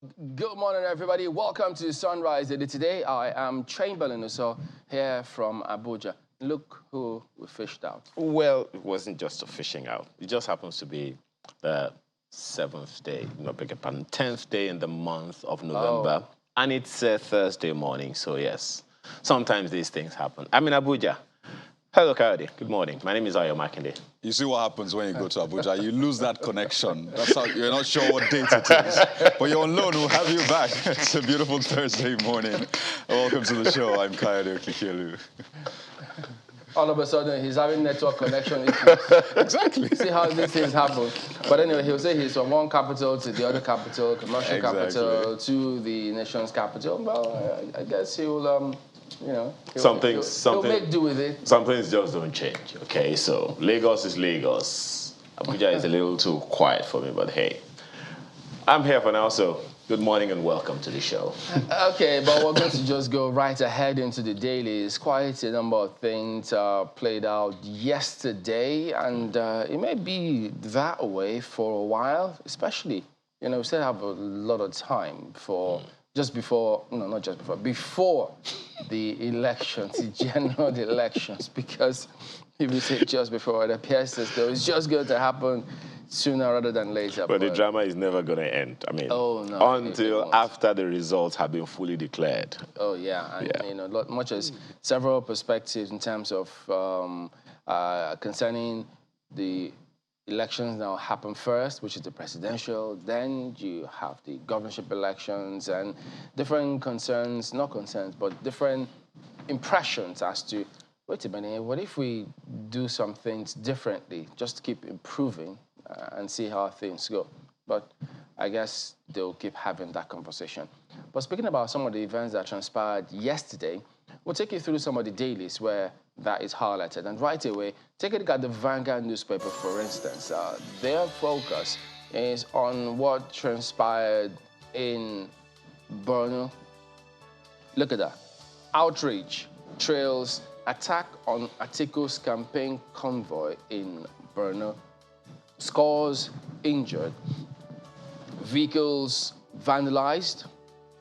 Good morning, everybody. Welcome to Sunrise Daily. Today, I am Chamberlain Uso here from Abuja. Look who we fished out. Well, it wasn't just a fishing out. It just happens to be the 7th day, no, beg your pardon, 10th day in the month of November. Oh. And it's a Thursday morning, so yes, sometimes these things happen. I'm in Abuja. Hello, Coyote. Good morning. My name is Ayo Makinde. You see what happens when you go to Abuja? You lose that connection. That's how you're not sure what date it is. But you're on loan. We'll have you back. It's a beautiful Thursday morning. Welcome to the show. I'm Kayode Okikelu. All of a sudden, he's having network connection issues. Exactly. See how these things happen. But anyway, he'll say he's from one capital to the other capital, commercial capital to the nation's capital. Well, I guess he'll, he'll make do with it. Some things just don't change, okay? So Lagos is Lagos. Abuja is a little too quiet for me, but hey, I'm here for now, so good morning and welcome to the show. Okay, but we're going to just go right ahead into the dailies. Quite a number of things played out yesterday, and it may be that way for a while, especially, we still have a lot of time for before the elections, the general elections, because if you say just before, it appears as though it's just going to happen sooner rather than later. But the drama is never going to end. I mean, until after the results have been fully declared. Oh, yeah. And, much as several perspectives in terms of concerning the elections now happen first, which is the presidential, then you have the governorship elections and different concerns, not concerns, but different impressions as to, wait a minute, what if we do some things differently, just to keep improving and see how things go. But I guess they'll keep having that conversation. But speaking about some of the events that transpired yesterday, we'll take you through some of the dailies where that is highlighted. And right away, take a look at the Vanguard newspaper, for instance. Their focus is on what transpired in Borno. Look at that. Outrage trails attack on Atiku's campaign convoy in Borno. Scores injured. Vehicles vandalized.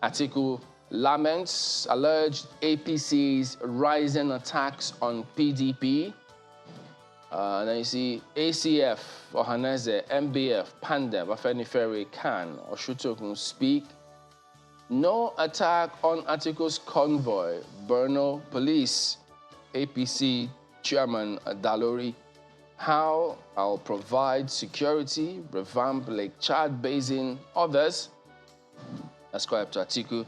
Atiku laments alleged APC's rising attacks on PDP. Then you see ACF, Ohaneze, MBF, Pandem, Afenifere, Khan, Oshutokun speak. No attack on Atiku's convoy. Borno Police, APC Chairman Dalori. How I'll provide security, revamp Lake Chad Basin, others. Ascribed to Atiku.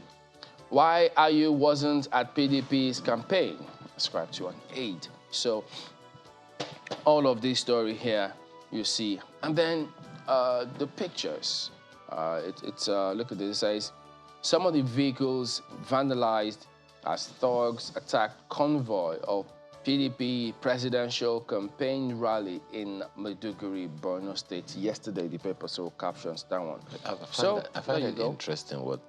Why IU wasn't at PDP's campaign? Ascribed to an aide. So, all of this story here, you see. And then the pictures. Look at this. It says, some of the vehicles vandalized as thugs attacked convoy of PDP presidential campaign rally in Maiduguri, Borno State. Yesterday, the paper saw captions that one. I find it interesting what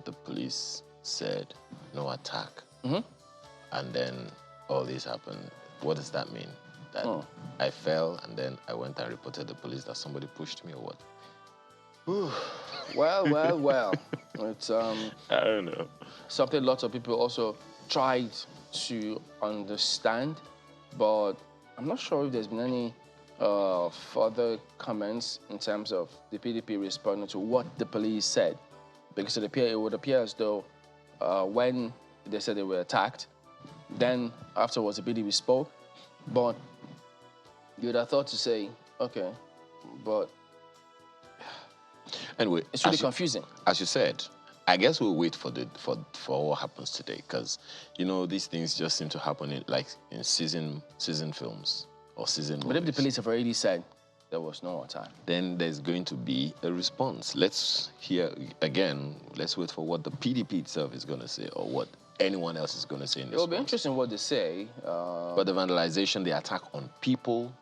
the police said, no attack. And then all this happened. What does that mean? That I fell and then I went and reported to the police that somebody pushed me or what? Well. It's I don't know. something lots of people also tried to understand, but I'm not sure if there's been any further comments in terms of the PDP responding to what the police said, because it would appear as though when they said they were attacked, then afterwards the PDP spoke, but you would have thought to say, okay, but anyway, it's really confusing. As you said, I guess we'll wait for what happens today, because these things just seem to happen in season films or season movies. But if the police have already said there was no attack, then there's going to be a response. Let's hear again. Let's wait for what the PDP itself is going to say, or what anyone else is going to say in this. It will be interesting what they say. But the vandalization, the attack on people,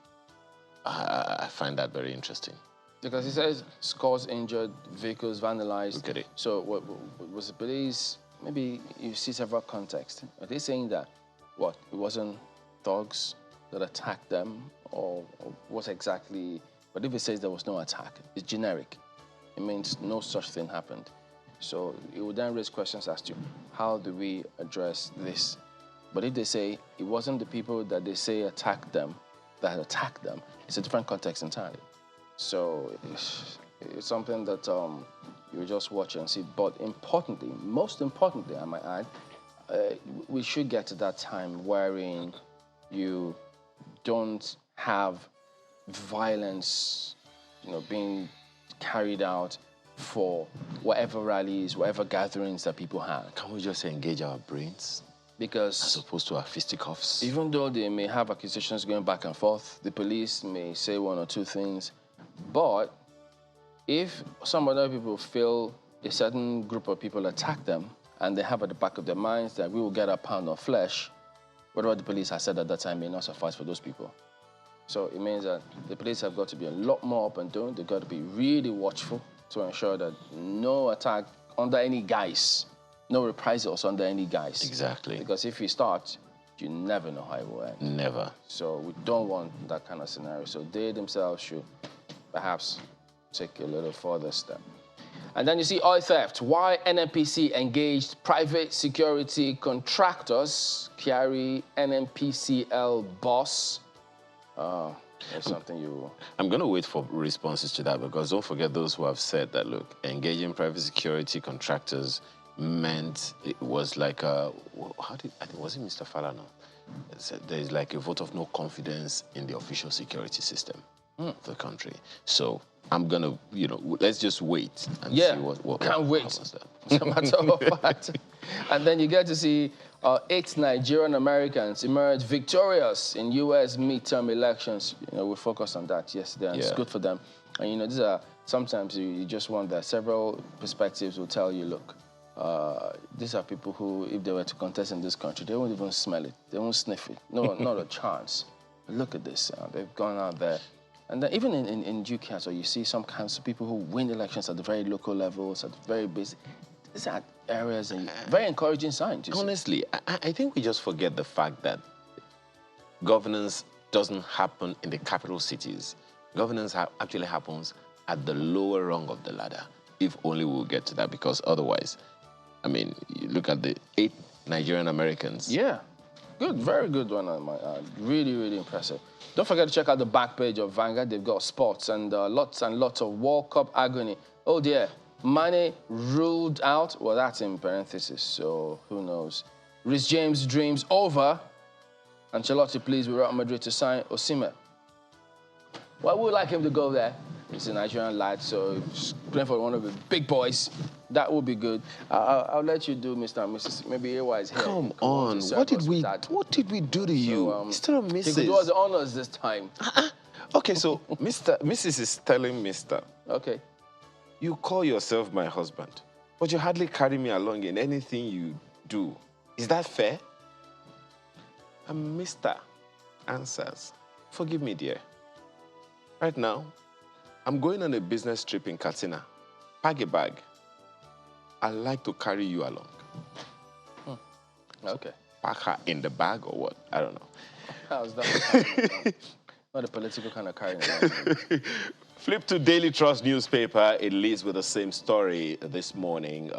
I find that very interesting. Because it says scores injured, vehicles vandalized. Look at it. So what was the police? Maybe you see several contexts. Are they saying that it wasn't thugs that attacked them, or what exactly? But if it says there was no attack, it's generic. It means no such thing happened. So it would then raise questions as to how do we address this? But if they say it wasn't the people that they say attacked them, it's a different context entirely. So it's something that you just watch and see. But importantly, most importantly, I might add, we should get to that time wherein you don't have violence, being carried out for whatever rallies, whatever gatherings that people have. Can we just engage our brains? Because as opposed to our fisticuffs? Even though they may have accusations going back and forth, the police may say one or two things, but if some other people feel a certain group of people attack them and they have at the back of their minds that we will get a pound of flesh, whatever the police has said at that time may not suffice for those people. So it means that the police have got to be a lot more up and doing. They've got to be really watchful to ensure that no attack under any guise, no reprisals under any guise. Exactly. Because if you start, you never know how it will end. Never. So we don't want that kind of scenario. So they themselves should perhaps take a little further step. And then you see oil theft. Why NNPC engaged private security contractors carry NNPCL boss. That's something you... I'm going to wait for responses to that, because don't forget those who have said that, look, engaging private security contractors meant it was like a... was it Mr. Falana? Said there's like a vote of no confidence in the official security system of the country. So I'm going to, let's just wait and see what can't wait. It's a matter of fact. And then you get to see 8 Nigerian Americans emerge victorious in U.S. midterm elections. We focused on that yesterday, and it's good for them. And, these are, sometimes you just want that. Several perspectives will tell you, look, these are people who, if they were to contest in this country, they won't even smell it. They won't sniff it. No, not a chance. But look at this. They've gone out there. And then even in UK, so you see some kinds of people who win elections at the very local levels, at the very basic. These are areas and very encouraging signs. Honestly, I think we just forget the fact that governance doesn't happen in the capital cities. Governance actually happens at the lower rung of the ladder, if only we'll get to that, because otherwise, I mean, you look at the 8 Nigerian Americans. Yeah, good, very good one. Really, really impressive. Don't forget to check out the back page of Vanguard. They've got sports and lots of World Cup agony. Oh dear. Mane ruled out. Well, that's in parentheses, so who knows. Rhys James dreams over. Ancelotti pleased with Real Madrid to sign Osimhen. Well, we would like him to go there. He's a Nigerian lad, so he's playing for one of the big boys. That would be good. I'll let you do Mr. and Mrs. Maybe AY is here. Come on, what did we do to you? Mr. and Mrs. He could do us the honors this time. Okay, so Mrs. is telling Mr. Okay. You call yourself my husband, but you hardly carry me along in anything you do. Is that fair? And Mr. answers, forgive me, dear. Right now, I'm going on a business trip in Katsina. Pack a bag. I'd like to carry you along. Okay. Pack her in the bag or what? I don't know. How's that? Not a political kind of carrying along. Flip to Daily Trust newspaper. It leads with the same story this morning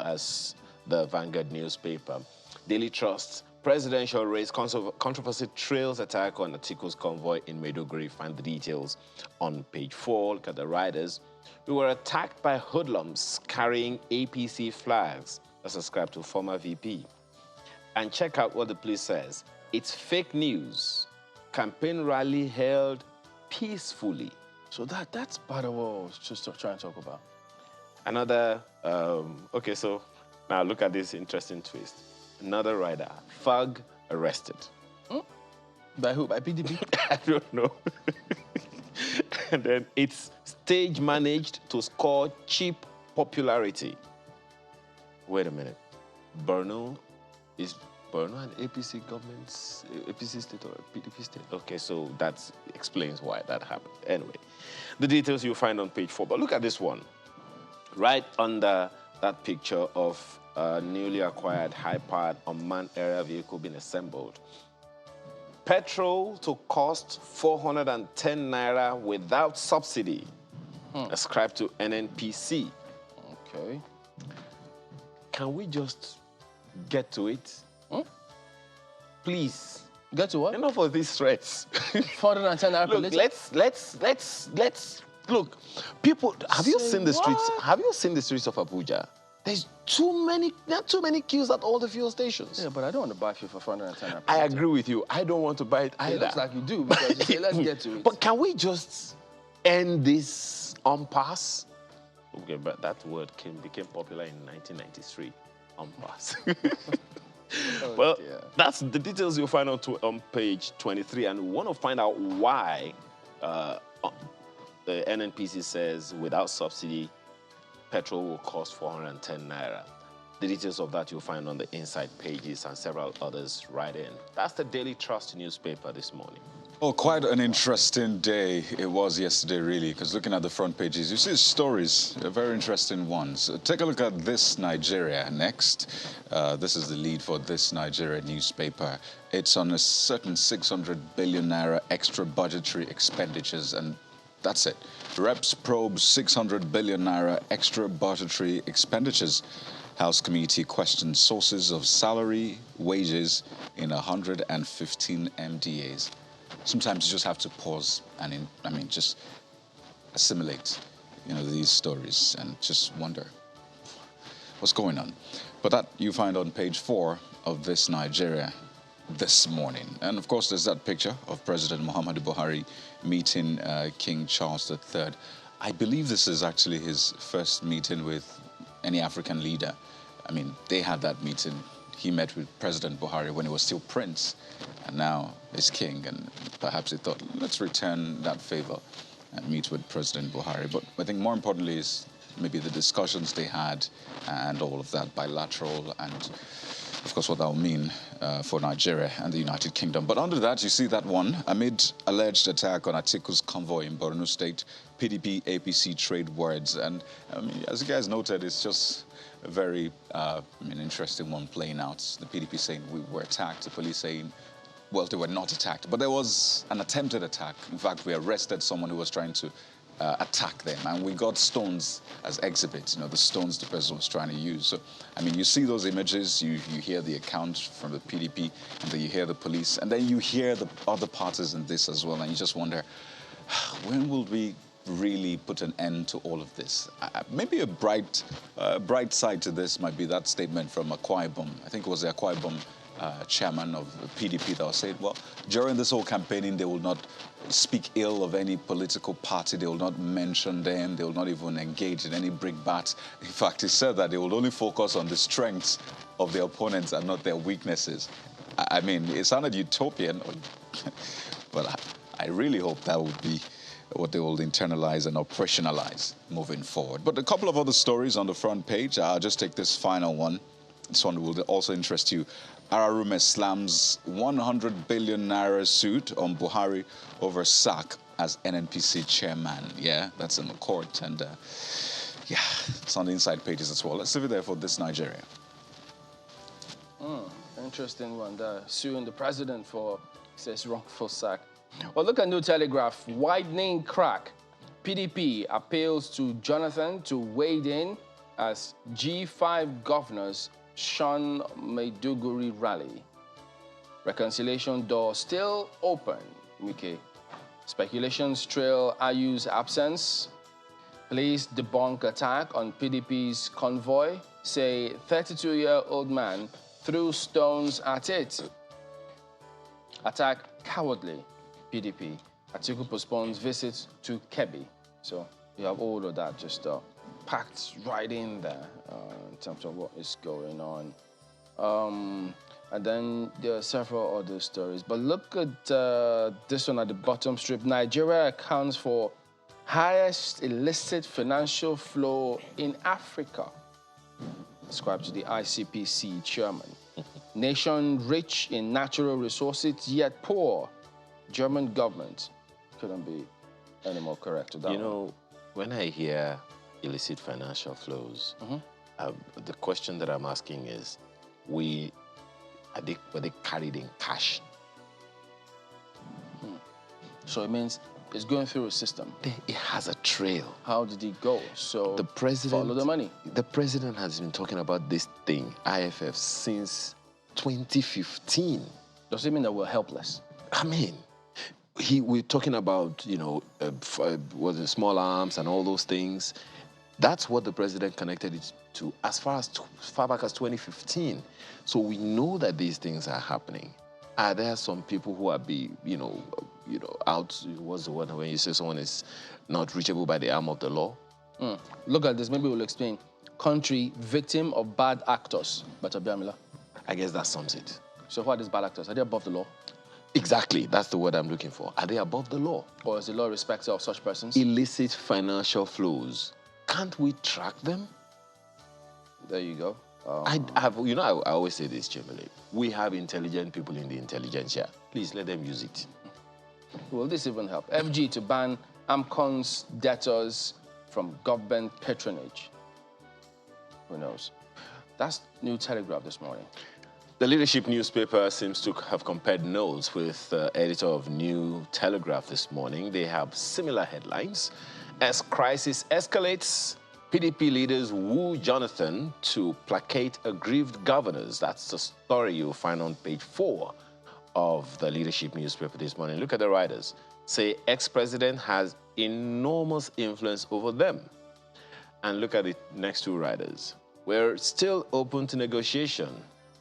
as the Vanguard newspaper. Daily Trust, presidential race controversy trails attack on Atiku's convoy in Maiduguri. Find the details on page 4. Look at the riders. We were attacked by hoodlums carrying APC flags. That's ascribed to former VP. And check out what the police says. It's fake news. Campaign rally held peacefully. So that's part of what I was just trying to talk about. Another, okay, so now look at this interesting twist. Another rider, thug arrested. By who? By PDP? I don't know. And then it's stage managed to score cheap popularity. Wait a minute. Borno is Borno an APC government's APC state or PDP state? Okay, so that explains why that happened. Anyway, the details you'll find on page 4. But look at this one. Right under that picture of a newly acquired high-powered unmanned aerial vehicle being assembled. Petrol to cost 410 naira without subsidy, ascribed to NNPC. Okay. can we just get to it? Please. Get to what? Enough of these threats. 410 naira per Look, litre? let's look. People, have you Say seen the streets? what? Have you seen the streets of Abuja? There are too many queues at all the fuel stations. Yeah, but I don't want to buy fuel for 410 naira per I litre. agree with you. I don't want to buy it either. It looks like you do because you say, let's get to it. But can we just end this impasse? Okay, but that word became popular in 1993. Impasse. Well, dear. that's the details you'll find on page 23. And we want to find out why the NNPC says without subsidy, petrol will cost 410 naira. The details of that you'll find on the inside pages and several others right in. That's the Daily Trust newspaper this morning. Well, quite an interesting day it was yesterday, really, because looking at the front pages, you see stories, very interesting ones. Take a look at This Nigeria next. This is the lead for This Nigeria newspaper. It's on a certain 600 billion naira extra budgetary expenditures, and that's it. Reps probe 600 billion naira extra budgetary expenditures. House committee questions sources of salary, wages in 115 MDAs. Sometimes you just have to pause and, just assimilate, these stories and just wonder what's going on. But that you find on page 4 of This Nigeria this morning. And of course, there's that picture of President Muhammadu Buhari meeting King Charles III. I believe this is actually his first meeting with any African leader. They had that meeting. He met with President Buhari when he was still prince, and now is king, and perhaps he thought, let's return that favor and meet with President Buhari. But I think more importantly is maybe the discussions they had and all of that bilateral, and of course what that will mean for Nigeria and the United Kingdom. But under that, you see that one, amid alleged attack on Atiku's convoy in Borno State, PDP, APC trade words. And as you guys noted, it's just a very interesting one playing out. The PDP saying we were attacked, the police saying, well, they were not attacked. But there was an attempted attack. In fact, we arrested someone who was trying to attack them, and we got stones as exhibits, the stones the person was trying to use. So, you see those images, you hear the account from the PDP, and then you hear the police, and then you hear the other parties in this as well, and you just wonder, when will we really put an end to all of this? Maybe a bright side to this might be that statement from Akwa Ibom. I think it was the Akwa Ibom chairman of the PDP that was saying, well, during this whole campaigning, they will not speak ill of any political party. They will not mention them. They will not even engage in any brickbats. In fact, he said that they will only focus on the strengths of their opponents and not their weaknesses. It sounded utopian, but I really hope that would be what they will internalize and operationalize moving forward. But a couple of other stories on the front page. I'll just take this final one. This one will also interest you. Ararume slams 100 billion naira suit on Buhari over sack as NNPC chairman. Yeah, that's in the court. And it's on the inside pages as well. Let's leave it there for This Nigeria. Interesting one there. Suing the president for, says, wrongful sack. Well, look at New Telegraph. Widening crack. PDP appeals to Jonathan to wade in as G5 governors shun Maiduguri rally. Reconciliation door still open. Wike. Speculations trail Ayu's absence. Police debunk attack on PDP's convoy. Say 32-year-old man threw stones at it. Attack cowardly. PDP. Atiku postpones visit to Kebbi. So you have all of that just packed right in there in terms of what is going on. And then there are several other stories. But look at this one at the bottom strip. Nigeria accounts for highest illicit financial flow in Africa. Ascribed to the ICPC chairman. Nation rich in natural resources, yet poor. German government couldn't be any more correct to that. When I hear illicit financial flows, the question that I'm asking is, were they carried in cash? So it means is going through a system. It has a trail. How did he go? So the president, follow the money. The president has been talking about this thing, IFF, since 2015. Does it mean that we're helpless? I mean, we're talking about, was it small arms and all those things. That's what the president connected it to as far back as 2015. So we know that these things are happening. Are there some people who are out, what's the word when you say someone is not reachable by the arm of the law? Look at this, maybe we'll explain. Country, victim of bad actors, Bachabiamila. I guess that sums it. So who are these bad actors? Are they above the law? Exactly, that's the word I'm looking for. Are they above the law? Or is the law respecter of such persons? Illicit financial flows. Can't we track them? There you go. I always say this, Chamberlain. We have intelligent people in the intelligentsia. Please let them use it. Will this even help? FG to ban AMCON's debtors from government patronage. Who knows? That's New Telegraph this morning. The leadership newspaper seems to have compared notes with the editor of New Telegraph this morning. They have similar headlines. As crisis escalates, PDP leaders woo Jonathan to placate aggrieved governors. That's the story you'll find on page 4 of the leadership newspaper this morning. Look at the writers. Say ex-president has enormous influence over them. And look at the next two writers. We're still open to negotiation.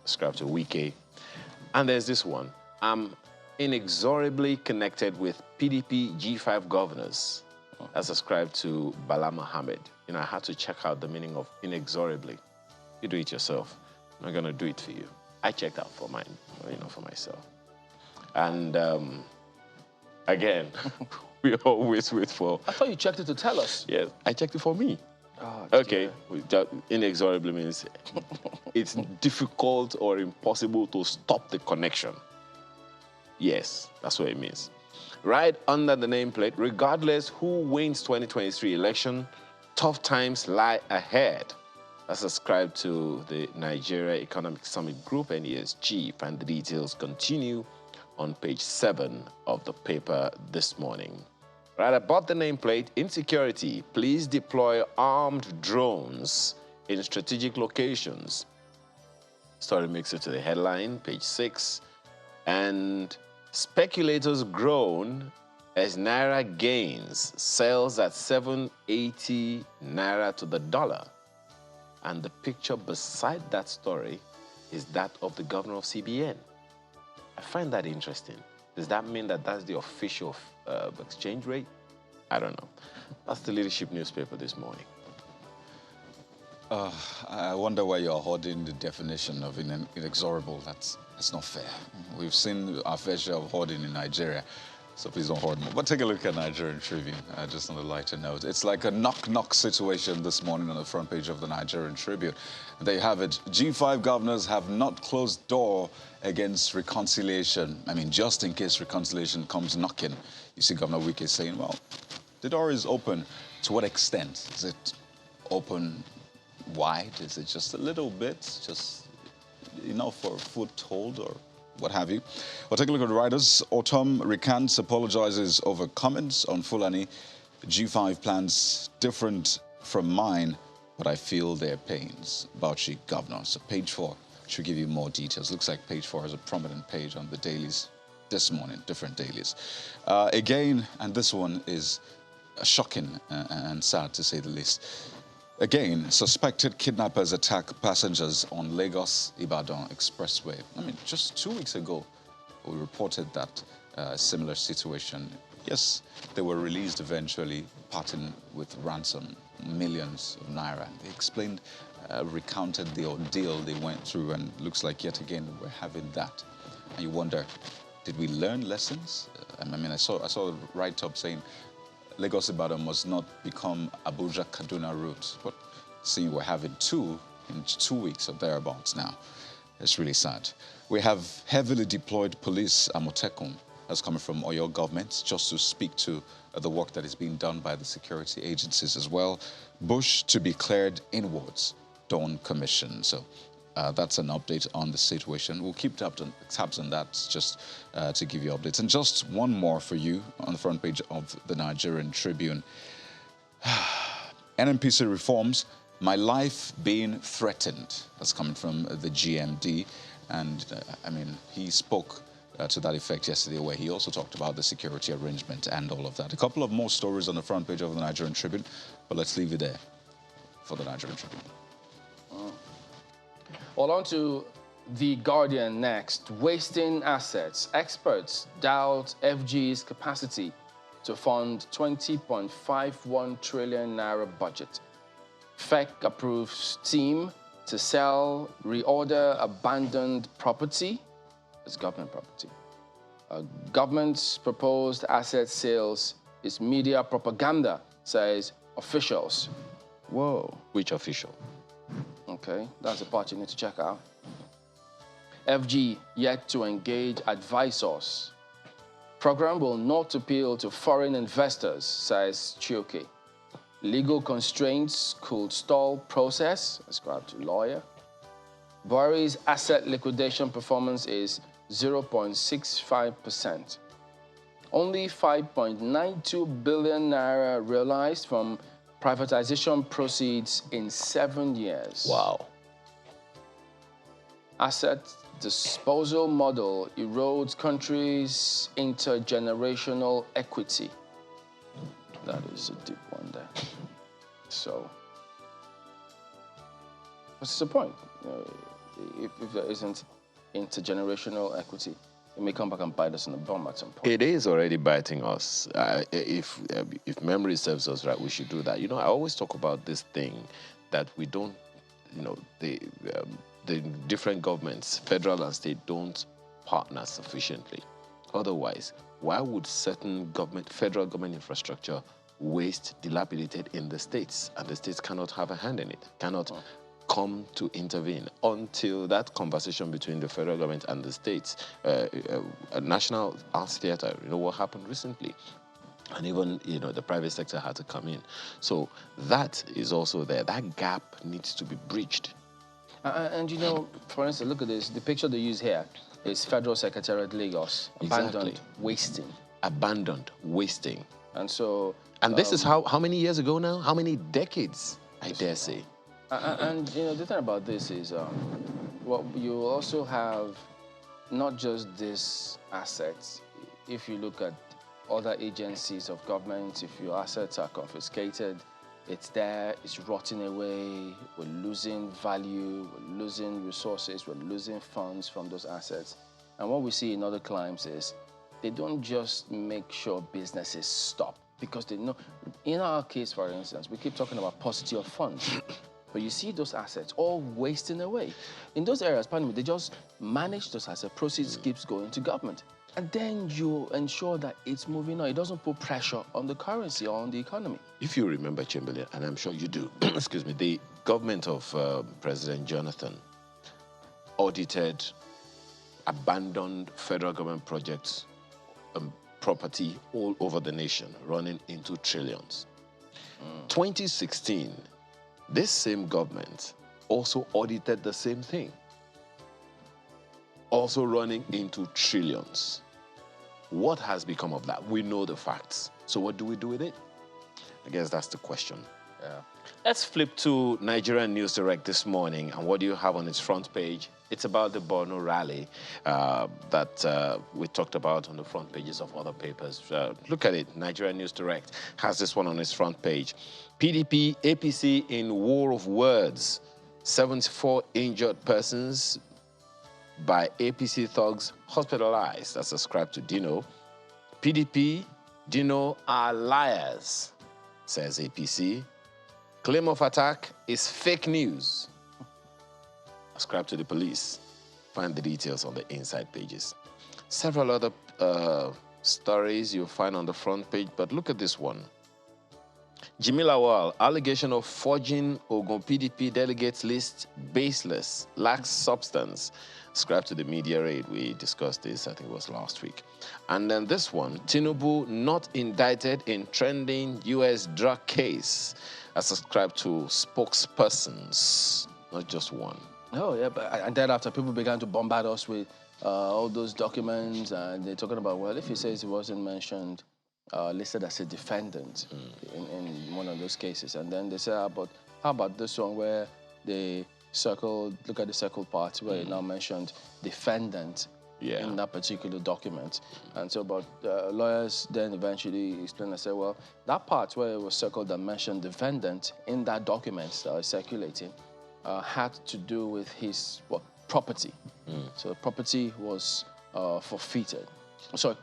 Ascribed to Wike. And there's this one. I'm inexorably connected with PDP G5 governors. That's ascribed to Bala Mohammed. I had to check out the meaning of inexorably. You do it yourself. I'm not going to do it for you. I checked out for mine, for myself. And again, we always wait for... I thought you checked it to tell us. Yes, I checked it for me. Oh, okay, inexorably means it's difficult or impossible to stop the connection. Yes, that's what it means. Right under the nameplate, regardless who wins 2023 election, tough times lie ahead. That's ascribed to the Nigeria Economic Summit Group, NESG, and the details continue on page 7 of the paper this morning. Right above the nameplate, insecurity, please deploy armed drones in strategic locations. Story makes it to the headline, page 6. And speculators groan as Naira gains, sells at 780 Naira to the dollar. And the picture beside that story is that of the governor of CBN. I find that interesting. Does that mean that that's the official exchange rate? I don't know. That's the leadership newspaper this morning. I wonder why you're hoarding the definition of inexorable. That's not fair. We've seen our fair share of hoarding in Nigeria, so please don't hoard more. But take a look at Nigerian Tribune, just on a lighter note. It's like a knock-knock situation this morning on the front page of the Nigerian Tribune. There you have it. G5 governors have not closed door against reconciliation. I mean, just in case reconciliation comes knocking. You see Governor Wike saying, well, the door is open. To what extent? Is it open wide? Is it just a little bit? Just enough for a foothold or what have you? Well, take a look at the writers. Autumn recants, apologizes over comments on Fulani. G5 plans different from mine, but I feel their pains. Bauchi governor. So page 4 should give you more details. Looks like page 4 is a prominent page on the dailies this morning, different dailies. Again, and this one is shocking and sad to say the least. Again, suspected kidnappers attack passengers on Lagos-Ibadan Expressway. I mean, just 2 weeks ago, we reported that similar situation. Yes, they were released eventually, parting with ransom, millions of naira. They explained, recounted the ordeal they went through, and looks like yet again we're having that. And you wonder, did we learn lessons? I mean, I saw a write-up saying Lagos-Ibadan must not become Abuja-Kaduna route. But seeing we're having 2 in 2 weeks or thereabouts now, it's really sad. We have heavily deployed police, Amotekun, that's coming from Oyo government, just to speak to the work that is being done by the security agencies as well. Bush to be cleared inwards, Dawn Commission. So That's an update on the situation. We'll keep tabs on that just to give you updates. And just one more for you on the front page of the Nigerian Tribune. NNPC reforms, my life being threatened. That's coming from the GMD. And, I mean, he spoke to that effect yesterday, where he also talked about the security arrangement and all of that. A couple of more stories on the front page of the Nigerian Tribune, but let's leave it there for the Nigerian Tribune. Well, on to The Guardian next. Wasting assets. Experts doubt FG's capacity to fund 20.51 trillion naira budget. FEC approves team to sell, reorder abandoned property. It's government property. Government's proposed asset sales is media propaganda, says officials. Whoa. Which official? Okay, that's the part you need to check out. FG yet to engage advisors. Program will not appeal to foreign investors, says Chioke. Legal constraints could stall process, ascribed to lawyer. Buhari's asset liquidation performance is 0.65%. Only 5.92 billion naira realized from privatization proceeds in 7 years. Wow. Asset disposal model erodes countries' intergenerational equity. That is a deep one there. So, what's the point? You know, if there isn't intergenerational equity, it may come back and bite us in the bum at some point. It is already biting us. If memory serves us right, we should do that. You know, I always talk about this thing that we don't, you know, the different governments, federal and state, don't partner sufficiently. Otherwise, why would certain federal government infrastructure waste, dilapidated in the states, and the states cannot have a hand in it, cannot come to intervene until that conversation between the federal government and the states, a national arts theater, you know what happened recently, and even, you know, the private sector had to come in. So that is also there. That gap needs to be bridged. And you know, for instance, look at this. The picture they use here is Federal Secretariat Lagos. Abandoned, Exactly. wasting. Abandoned, wasting. And so... And this is how many years ago now? How many decades, I dare say? And you know, the thing about this is, well, you also have not just these assets. If you look at other agencies of government, if your assets are confiscated, it's there, it's rotting away, we're losing value, we're losing resources, we're losing funds from those assets. And what we see in other climes is they don't just make sure businesses stop, because they know, in our case, for instance, we keep talking about paucity of funds. But you see those assets all wasting away. In those areas, pardon me, they just manage those assets, proceeds keeps going to government. And then you ensure that it's moving on. It doesn't put pressure on the currency or on the economy. If you remember, Chamberlain, and I'm sure you do, excuse me, the government of President Jonathan audited abandoned federal government projects and property all over the nation, running into trillions. 2016, this same government also audited the same thing, also running into trillions. What has become of that? We know the facts. So what do we do with it? I guess that's the question. Yeah. Let's flip to Nigerian News Direct this morning. And what do you have on its front page? It's about the Borno rally that we talked about on the front pages of other papers. Look at it. Nigerian News Direct has this one on its front page. PDP, APC in war of words. 74 injured persons by APC thugs hospitalized. That's ascribed to Dino. PDP, Dino are liars, says APC. Claim of attack is fake news. Ascribed to the police. Find the details on the inside pages. Several other stories you'll find on the front page, but look at this one. Jimmy Lawal, allegation of forging Ogun PDP delegates list baseless, lacks substance. Ascribed to the media raid. We discussed this, I think it was last week. And then this one, Tinubu not indicted in trending U.S. drug case. As ascribed to spokespersons, not just one. Oh, yeah, and then after people began to bombard us with all those documents, and they're talking about, well, if he says he wasn't mentioned, listed as a defendant in one of those cases, and then they say, how about this one where they look at the circle part where it now mentioned defendant in that particular document. And so, but lawyers then eventually explained and said, well, that part where it was circled that mentioned defendant in that document that was circulating had to do with his property. So the property was forfeited. Sorry,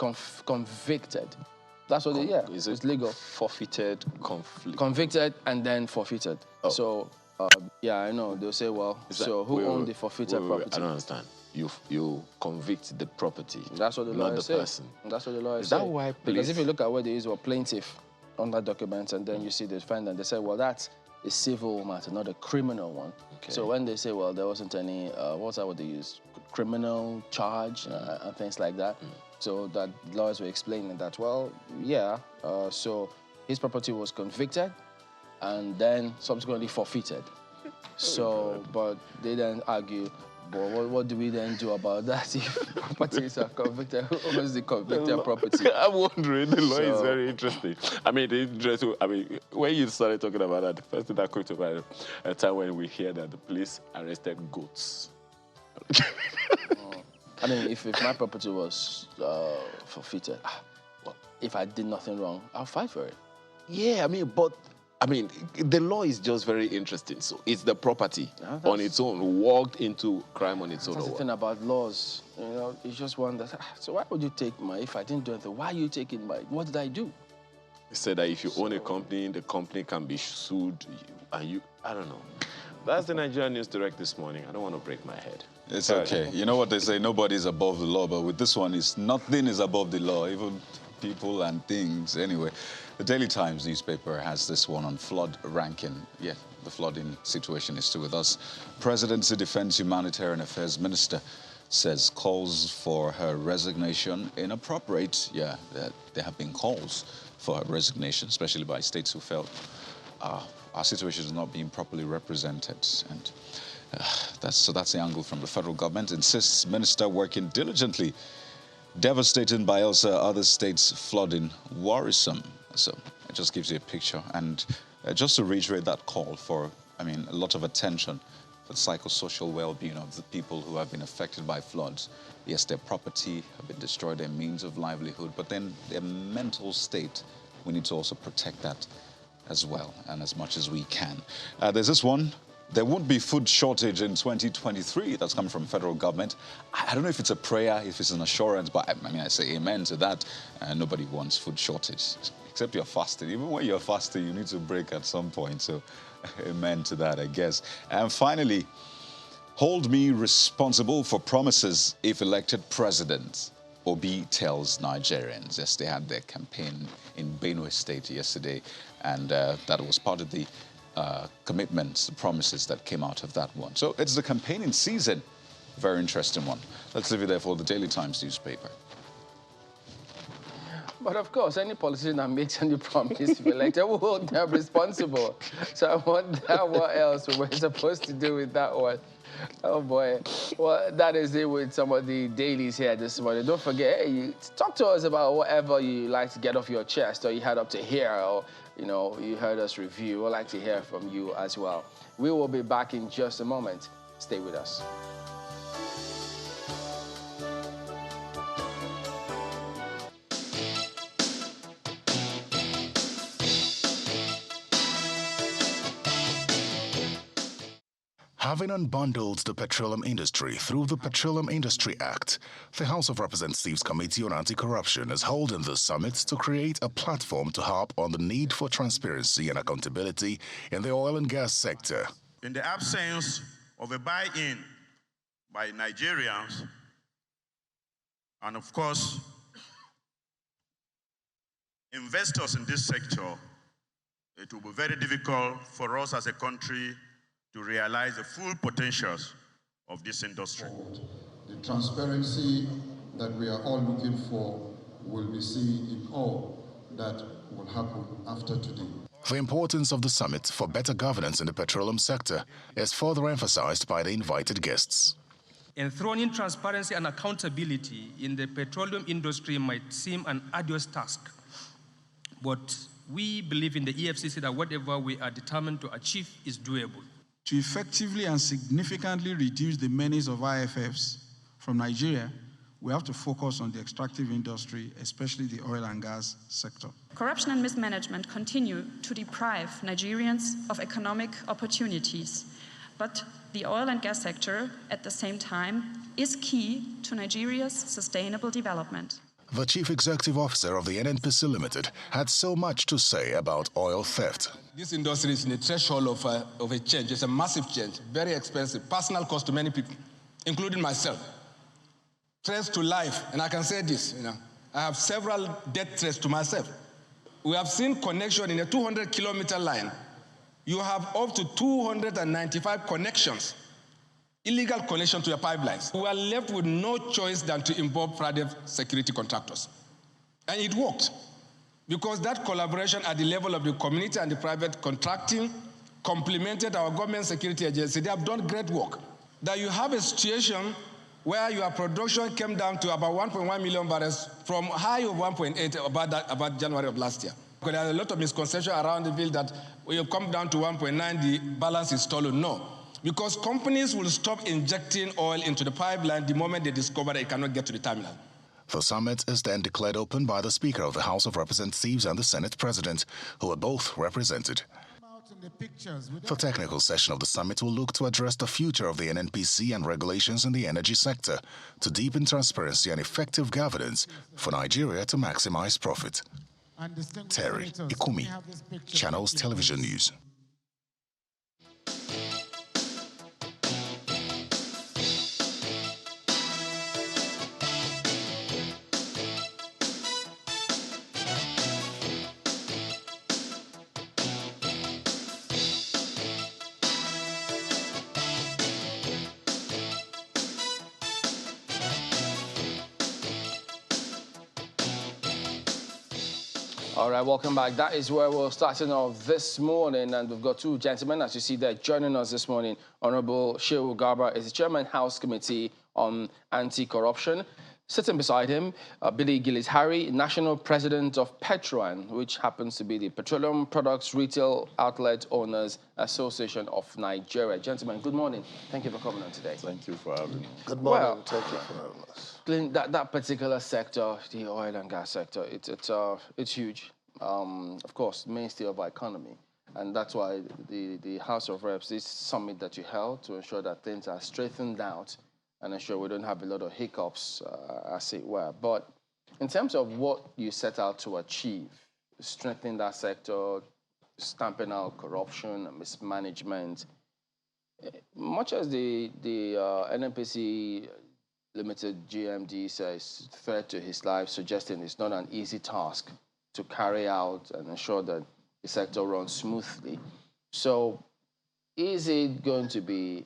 convicted. That's what it's legal. Forfeited, convicted, and then forfeited. Oh. So, I know. They'll say, well, who owned the forfeited property? I don't understand. You convict the property. That's what the lawyer said. Person. That's what the lawyer said. Is that why? Because if you look at where they use plaintiff on that document, and then you see the defendant, they say, well, that's a civil matter, not a criminal one. Okay. So when they say, well, there wasn't any, what's that what they use? Criminal charge and things like that. So that lawyers were explaining that, well, so his property was convicted and then subsequently forfeited. So, but they then argue, but what do we then do about that if properties are convicted? Who owns the convicted property? I'm wondering. The law is very interesting. I mean, when you started talking about that, the first thing that came to mind, a time when we hear that the police arrested goats. I mean, if my property was forfeited, if I did nothing wrong, I'll fight for it. Yeah, the law is just very interesting. So it's the property on its own, walked into crime on its own. That's the thing about laws. It's just one that, so why would you take if I didn't do anything, why are you taking what did I do? They said that if you own a company, the company can be sued. I don't know. That's the Nigerian News Direct this morning. I don't want to break my head. It's okay. You know what they say, nobody's above the law, but with this one, nothing is above the law, even people and things. Anyway, the Daily Times newspaper has this one on flood ranking. Yeah, the flooding situation is still with us. Presidency Defense Humanitarian Affairs Minister says calls for her resignation inappropriate. Yeah, there have been calls for her resignation, especially by states who felt our situation is not being properly represented. And that's the angle from the federal government. Insists minister working diligently. Devastating Bayelsa, other states flooding worrisome. So it just gives you a picture. And just to reiterate that call for, a lot of attention for the psychosocial well-being of the people who have been affected by floods. Yes, their property have been destroyed, their means of livelihood, but then their mental state, we need to also protect that as well, and as much as we can. There's this one. There won't be food shortage in 2023. That's coming from federal government. I don't know if it's a prayer, if it's an assurance, but I say amen to that. Nobody wants food shortage, except you're fasting. Even when you're fasting, you need to break at some point. So amen to that, I guess. And finally, hold me responsible for promises if elected president. Obi tells Nigerians. Yes, they had their campaign in Benue State yesterday, and that was part of the commitments, the promises that came out of that one. So it's the campaigning season. Very interesting one. Let's leave it there for the Daily Times newspaper. But of course, any politician that makes any promise to be elected will hold them responsible. So I wonder what else we're supposed to do with that one. Oh boy. Well, that is it with some of the dailies here this morning. Don't forget, talk to us about whatever you like to get off your chest, or you had up to here, or you heard us review. We'd like to hear from you as well. We will be back in just a moment. Stay with us. Having unbundled the petroleum industry through the Petroleum Industry Act, the House of Representatives Committee on Anti-Corruption is holding this summit to create a platform to harp on the need for transparency and accountability in the oil and gas sector. In the absence of a buy-in by Nigerians, and of course, investors in this sector, it will be very difficult for us as a country to realize the full potentials of this industry. The transparency that we are all looking for will be seen in all that will happen after today. The importance of the summit for better governance in the petroleum sector is further emphasized by the invited guests. Enthroning transparency and accountability in the petroleum industry might seem an arduous task, but we believe in the EFCC that whatever we are determined to achieve is doable. To effectively and significantly reduce the menace of IFFs from Nigeria, we have to focus on the extractive industry, especially the oil and gas sector. Corruption and mismanagement continue to deprive Nigerians of economic opportunities, but the oil and gas sector, at the same time, is key to Nigeria's sustainable development. The chief executive officer of the NNPC Limited had so much to say about oil theft. This industry is in a threshold of a change. It's a massive change, very expensive, personal cost to many people, including myself. Threats to life, and I can say this, I have several death threats to myself. We have seen connection in a 200-kilometer line. You have up to 295 connections, illegal connection to your pipelines. We are left with no choice than to involve private security contractors. And it worked, because that collaboration at the level of the community and the private contracting complemented our government security agency. They have done great work. That you have a situation where your production came down to about 1.1 million barrels from high of 1.8 about January of last year. Because there are a lot of misconception around the field that when you come down to 1.9, the balance is stolen. No, because companies will stop injecting oil into the pipeline the moment they discover that it cannot get to the terminal. The summit is then declared open by the Speaker of the House of Representatives and the Senate President, who are both represented. The technical session of the summit will look to address the future of the NNPC and regulations in the energy sector to deepen transparency and effective governance for Nigeria to maximize profit. Terry Ikumi, Channels Television News. All right, welcome back. That is where we're starting off this morning, and we've got two gentlemen, as you see there, joining us this morning. Honorable Shehu Garba is the Chairman, House Committee on Anti-Corruption. Sitting beside him, Billy Gillis-Harry, National President of Petron, which happens to be the Petroleum Products Retail Outlet Owners Association of Nigeria. Gentlemen, good morning. Thank you for coming on today. Thank you for having me. Good morning. Thank you for having us. That particular sector, the oil and gas sector, it's huge. Of course, mainstay of our economy. And that's why the House of Reps, this summit that you held to ensure that things are straightened out and ensure we don't have a lot of hiccups, as it were. But in terms of what you set out to achieve, strengthening that sector, stamping out corruption and mismanagement, much as the NNPC Limited GMD says threat to his life, suggesting it's not an easy task to carry out and ensure that the sector runs smoothly. So is it going to be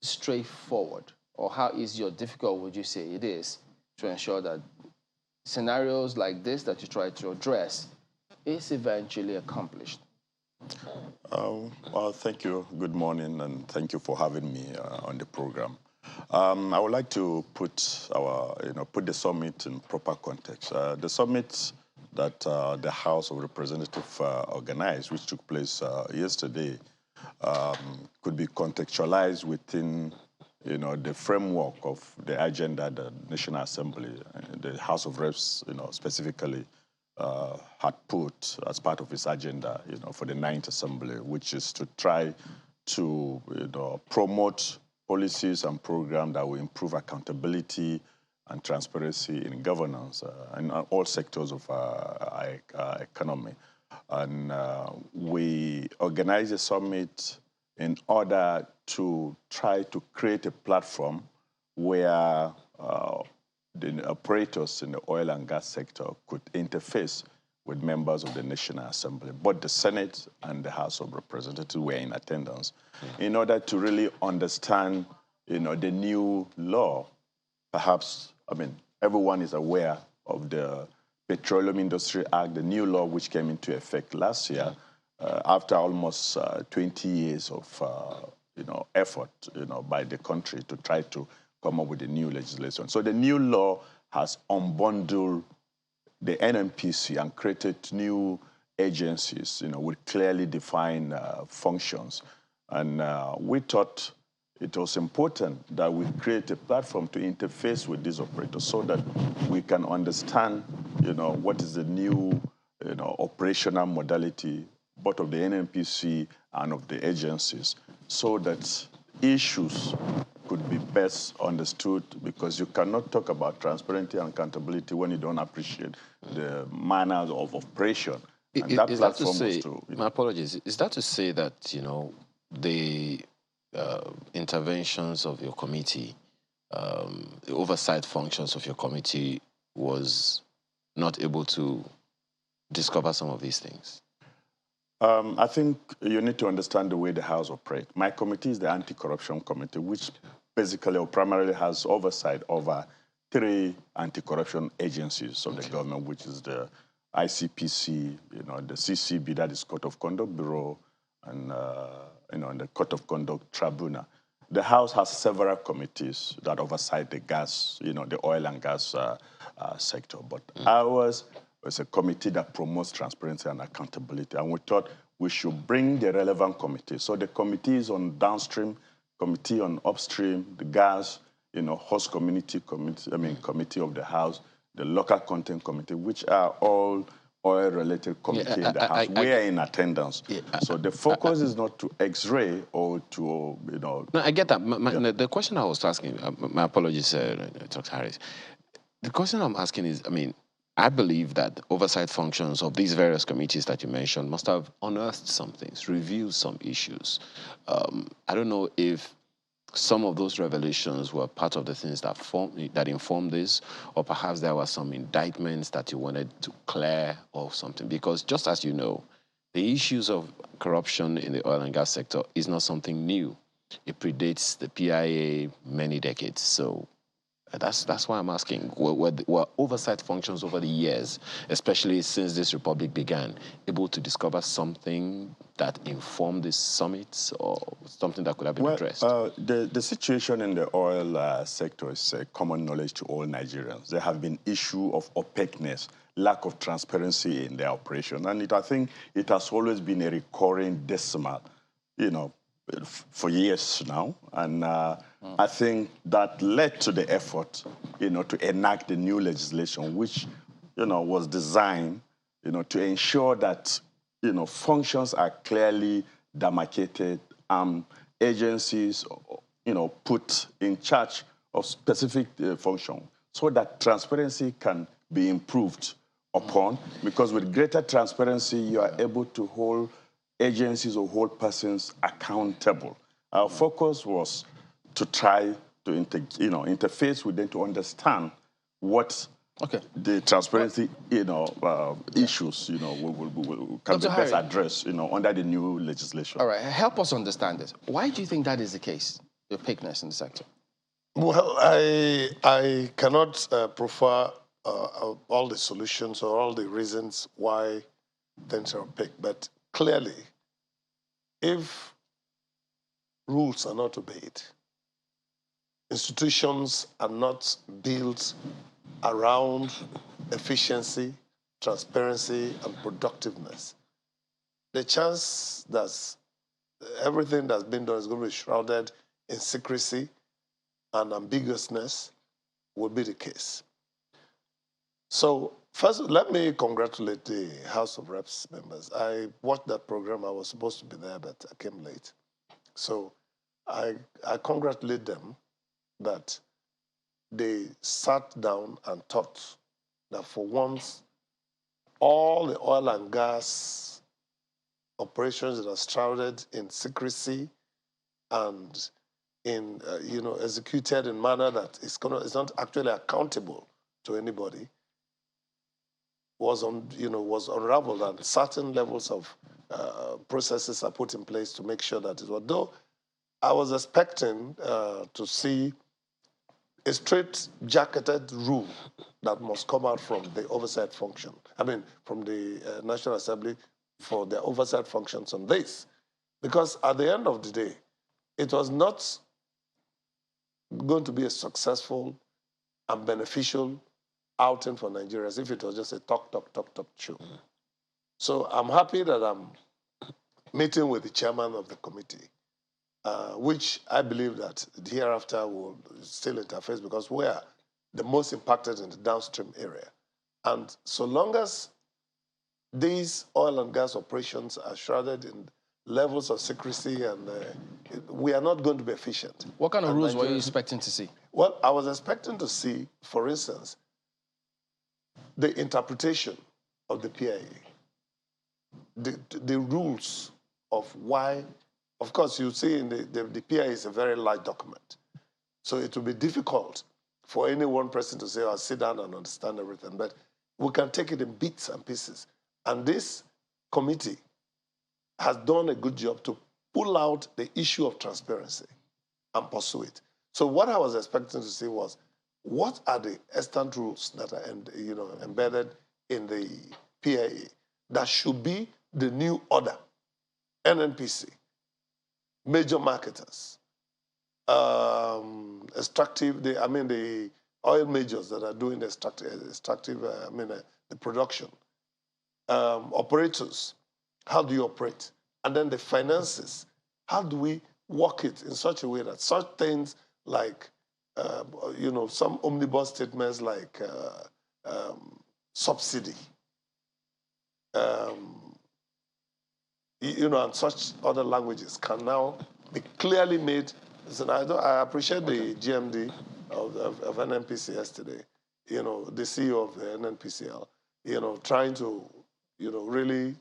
straightforward, or how easy or difficult would you say it is to ensure that scenarios like this that you try to address is eventually accomplished? Well, thank you. Good morning, and thank you for having me on the program. I would like to put the summit in proper context. The summit that the House of Representatives organized, which took place yesterday, could be contextualized within, the framework of the agenda the National Assembly, the House of Reps, specifically had put as part of its agenda, for the 9th Assembly, which is to try to, promote policies and programs that will improve accountability and transparency in governance in all sectors of our economy. And we organized a summit in order to try to create a platform where the operators in the oil and gas sector could interface with members of the National Assembly. Both the Senate and the House of Representatives were in attendance in order to really understand, the new law. Perhaps, everyone is aware of the Petroleum Industry Act, the new law which came into effect last year, after almost 20 years of effort by the country to try to come up with a new legislation. So the new law has unbundled the NNPC and created new agencies, with clearly defined functions. And we thought it was important that we create a platform to interface with these operators so that we can understand, what is the new, operational modality, both of the NNPC and of the agencies, so that issues could be best understood, because you cannot talk about transparency and accountability when you don't appreciate the manners of operation. And that platform was to, my apologies, is that to say that, the interventions of your committee, the oversight functions of your committee was not able to discover some of these things? I think you need to understand the way the House operates. My committee is the Anti-Corruption Committee, which basically or primarily has oversight over 3 anti-corruption agencies of the government, which is the ICPC, the CCB, that is Court of Conduct Bureau, and the Court of Conduct Tribunal. The House has several committees that oversight the gas, the oil and gas sector. But ours was a committee that promotes transparency and accountability. And we thought we should bring the relevant committees. So the committees on downstream, committee on upstream, the gas, host community committee of the House, the local content committee, which are all oil-related committee in the House. We are in attendance. So the focus is not to X-ray or to, No, I get that. The question I was asking, my apologies, Dr. Harris. The question I'm asking is, I believe that oversight functions of these various committees that you mentioned must have unearthed some things, revealed some issues. I don't know if some of those revelations were part of the things that informed this, or perhaps there were some indictments that you wanted to clear or something. Because just as you know, the issues of corruption in the oil and gas sector is not something new. It predates the PIA many decades. So that's why I'm asking, were oversight functions over the years, especially since this republic began, able to discover something that informed this summit or something that could have been addressed? The situation in the oil sector is common knowledge to all Nigerians. There have been issues of opaqueness, lack of transparency in their operation. And I think it has always been a recurring decimal, for years now. And I think that led to the effort, to enact the new legislation, which, was designed, to ensure that, functions are clearly demarcated, agencies, put in charge of specific function, so that transparency can be improved upon. Because with greater transparency, you are able to hold agencies or hold persons accountable. Our focus was to try to interface with them to understand what the transparency issues can be best addressed under the new legislation. All right, help us understand this. Why do you think that is the case, the opaqueness in the sector? Well, I cannot prefer all the solutions or all the reasons why things are opaque, but clearly, if rules are not obeyed, institutions are not built around efficiency, transparency, and productiveness, the chance that everything that's been done is going to be shrouded in secrecy and ambiguousness will be the case. So first, let me congratulate the House of Reps members. I watched that program. I was supposed to be there, but I came late. So I congratulate them that they sat down and thought that for once, all the oil and gas operations that are shrouded in secrecy and in, executed in a manner that is not actually accountable to anybody, was unraveled, and certain levels of processes are put in place to make sure that it was. Though I was expecting to see a straight-jacketed rule that must come out from the oversight function. I mean, from the National Assembly for their oversight functions on this. Because at the end of the day, it was not going to be a successful and beneficial outing for Nigerians if it was just a talk show. So I'm happy that I'm meeting with the chairman of the committee, which I believe that hereafter will still interface because we are the most impacted in the downstream area. And so long as these oil and gas operations are shrouded in levels of secrecy and we are not going to be efficient. What kind of rules were you expecting to see? Well, I was expecting to see, for instance, the interpretation of the PIA, the rules of why. Of course, you see in the PIA is a very large document. So it will be difficult for any one person to say, I'll sit down and understand everything. But we can take it in bits and pieces. And this committee has done a good job to pull out the issue of transparency and pursue it. So what I was expecting to see was, what are the extant rules that are embedded in the PIA that should be the new order? NNPC, major marketers, the oil majors that are doing the production, operators, how do you operate? And then the finances, how do we work it in such a way that such things like, some omnibus statements like subsidy, and such other languages can now be clearly made. Listen, I appreciate the GMD of NNPC yesterday, the CEO of the NNPCL, trying to, really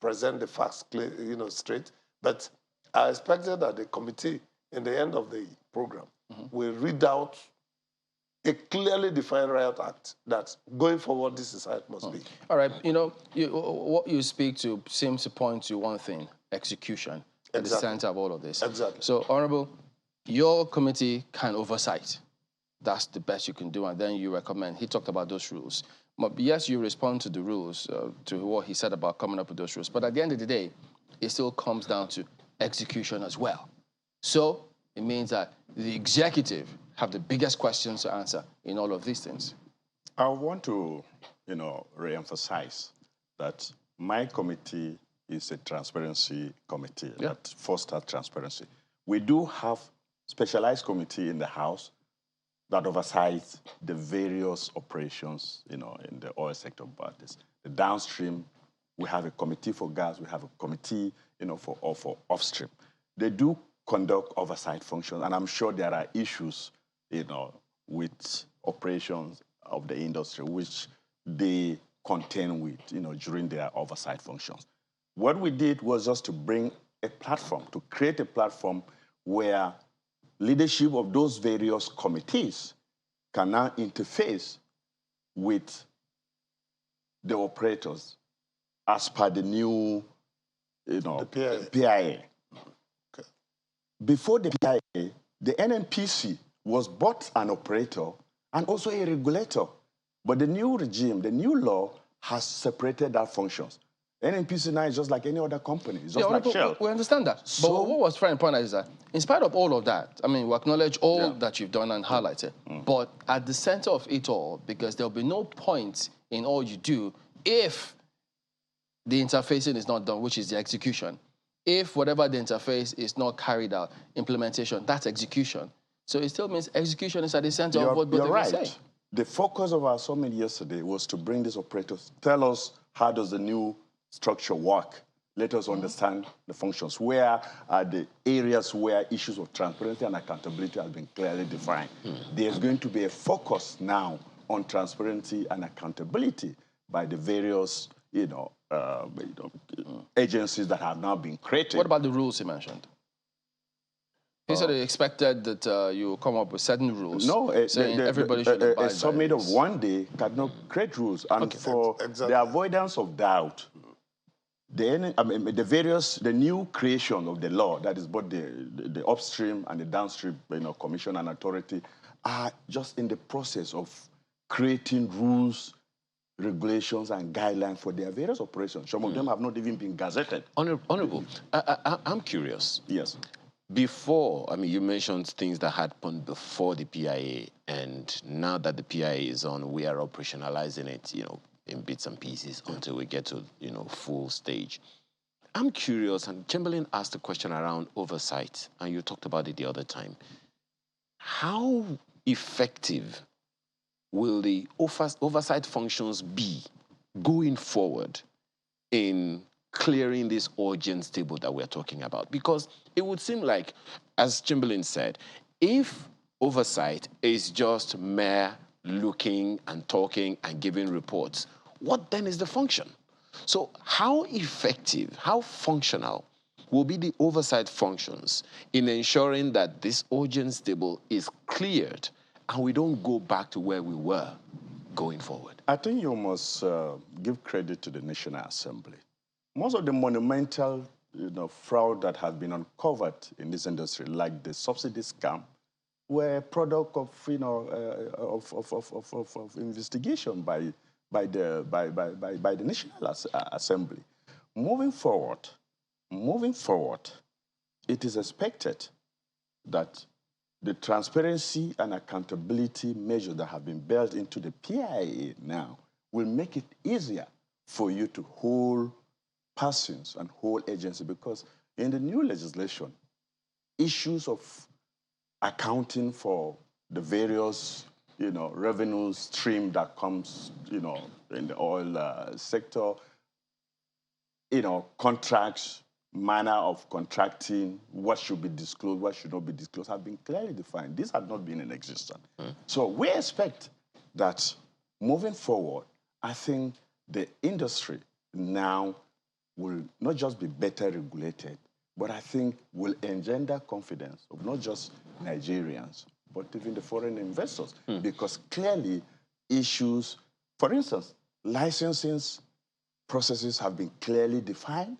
present the facts clear, straight. But I expected that the committee, in the end of the program, will read out a clearly defined riot act that going forward, this is how it must be. All right, what you speak to seems to point to one thing: execution at the center of all of this. Exactly. So, Honorable, your committee can oversight. That's the best you can do, and then you recommend. He talked about those rules. But yes, you respond to the rules, to what he said about coming up with those rules. But at the end of the day, it still comes down to execution as well. So it means that the executive have the biggest questions to answer in all of these things. I want to, re-emphasize that my committee is a transparency committee that fosters transparency. We do have specialized committee in the House that oversights the various operations, in the oil sector. But the downstream, we have a committee for gas, we have a committee, for upstream. They do conduct oversight functions, and I'm sure there are issues, with operations of the industry, which they contend with, during their oversight functions. What we did was just to bring a platform, to create a platform where leadership of those various committees can now interface with the operators as per the new, the PIA. Okay. Before the PIA, the NNPC was both an operator and also a regulator. But the new regime, the new law, has separated that functions. NNPC now is just like any other company. It's just like Shell. We understand that. So, but what was trying to point out is that, in spite of all of that, I mean, we acknowledge all that you've done and highlighted, but at the center of it all, because there'll be no point in all you do if the interfacing is not done, which is the execution. If whatever the interface is not carried out, implementation, that's execution. So it still means execution is at the center of what both of you say. The focus of our summit yesterday was to bring these operators, tell us how does the new structure work. Let us understand the functions. Where are the areas where issues of transparency and accountability have been clearly defined? There's going to be a focus now on transparency and accountability by the various, agencies that have now been created. What about the rules he mentioned? He said he expected that you come up with certain rules. No, everybody should abide by a summit this. of one day cannot create rules. And for the avoidance of doubt, the new creation of the law, that is both the upstream and the downstream, commission and authority, are just in the process of creating rules, regulations, and guidelines for their various operations. Some of them have not even been gazetted. Honorable, I'm curious. Yes. Before, I mean, you mentioned things that happened before the PIA, and now that the PIA is on, we are operationalizing it, in bits and pieces until we get to, full stage. I'm curious, and Chamberlain asked a question around oversight, and you talked about it the other time. How effective will the oversight functions be going forward in clearing this audience table that we're talking about? Because it would seem like, as Chamberlain said, if oversight is just mere looking and talking and giving reports, what then is the function? So how effective, how functional will be the oversight functions in ensuring that this audience table is cleared and we don't go back to where we were going forward? I think you must give credit to the National Assembly. Most of the monumental fraud that has been uncovered in this industry, like the subsidy scam, were a product of of investigation by the National Assembly. Moving forward, it is expected that the transparency and accountability measures that have been built into the PIA now will make it easier for you to hold persons and hold agencies, because in the new legislation, issues of accounting for the various revenue stream that comes in the oil sector, contracts, manner of contracting, what should be disclosed, what should not be disclosed, have been clearly defined. These have not been in existence. So we expect that moving forward, I think the industry now will not just be better regulated, but I think will engender confidence of not just Nigerians, but even the foreign investors, because clearly issues, for instance, licensing processes have been clearly defined.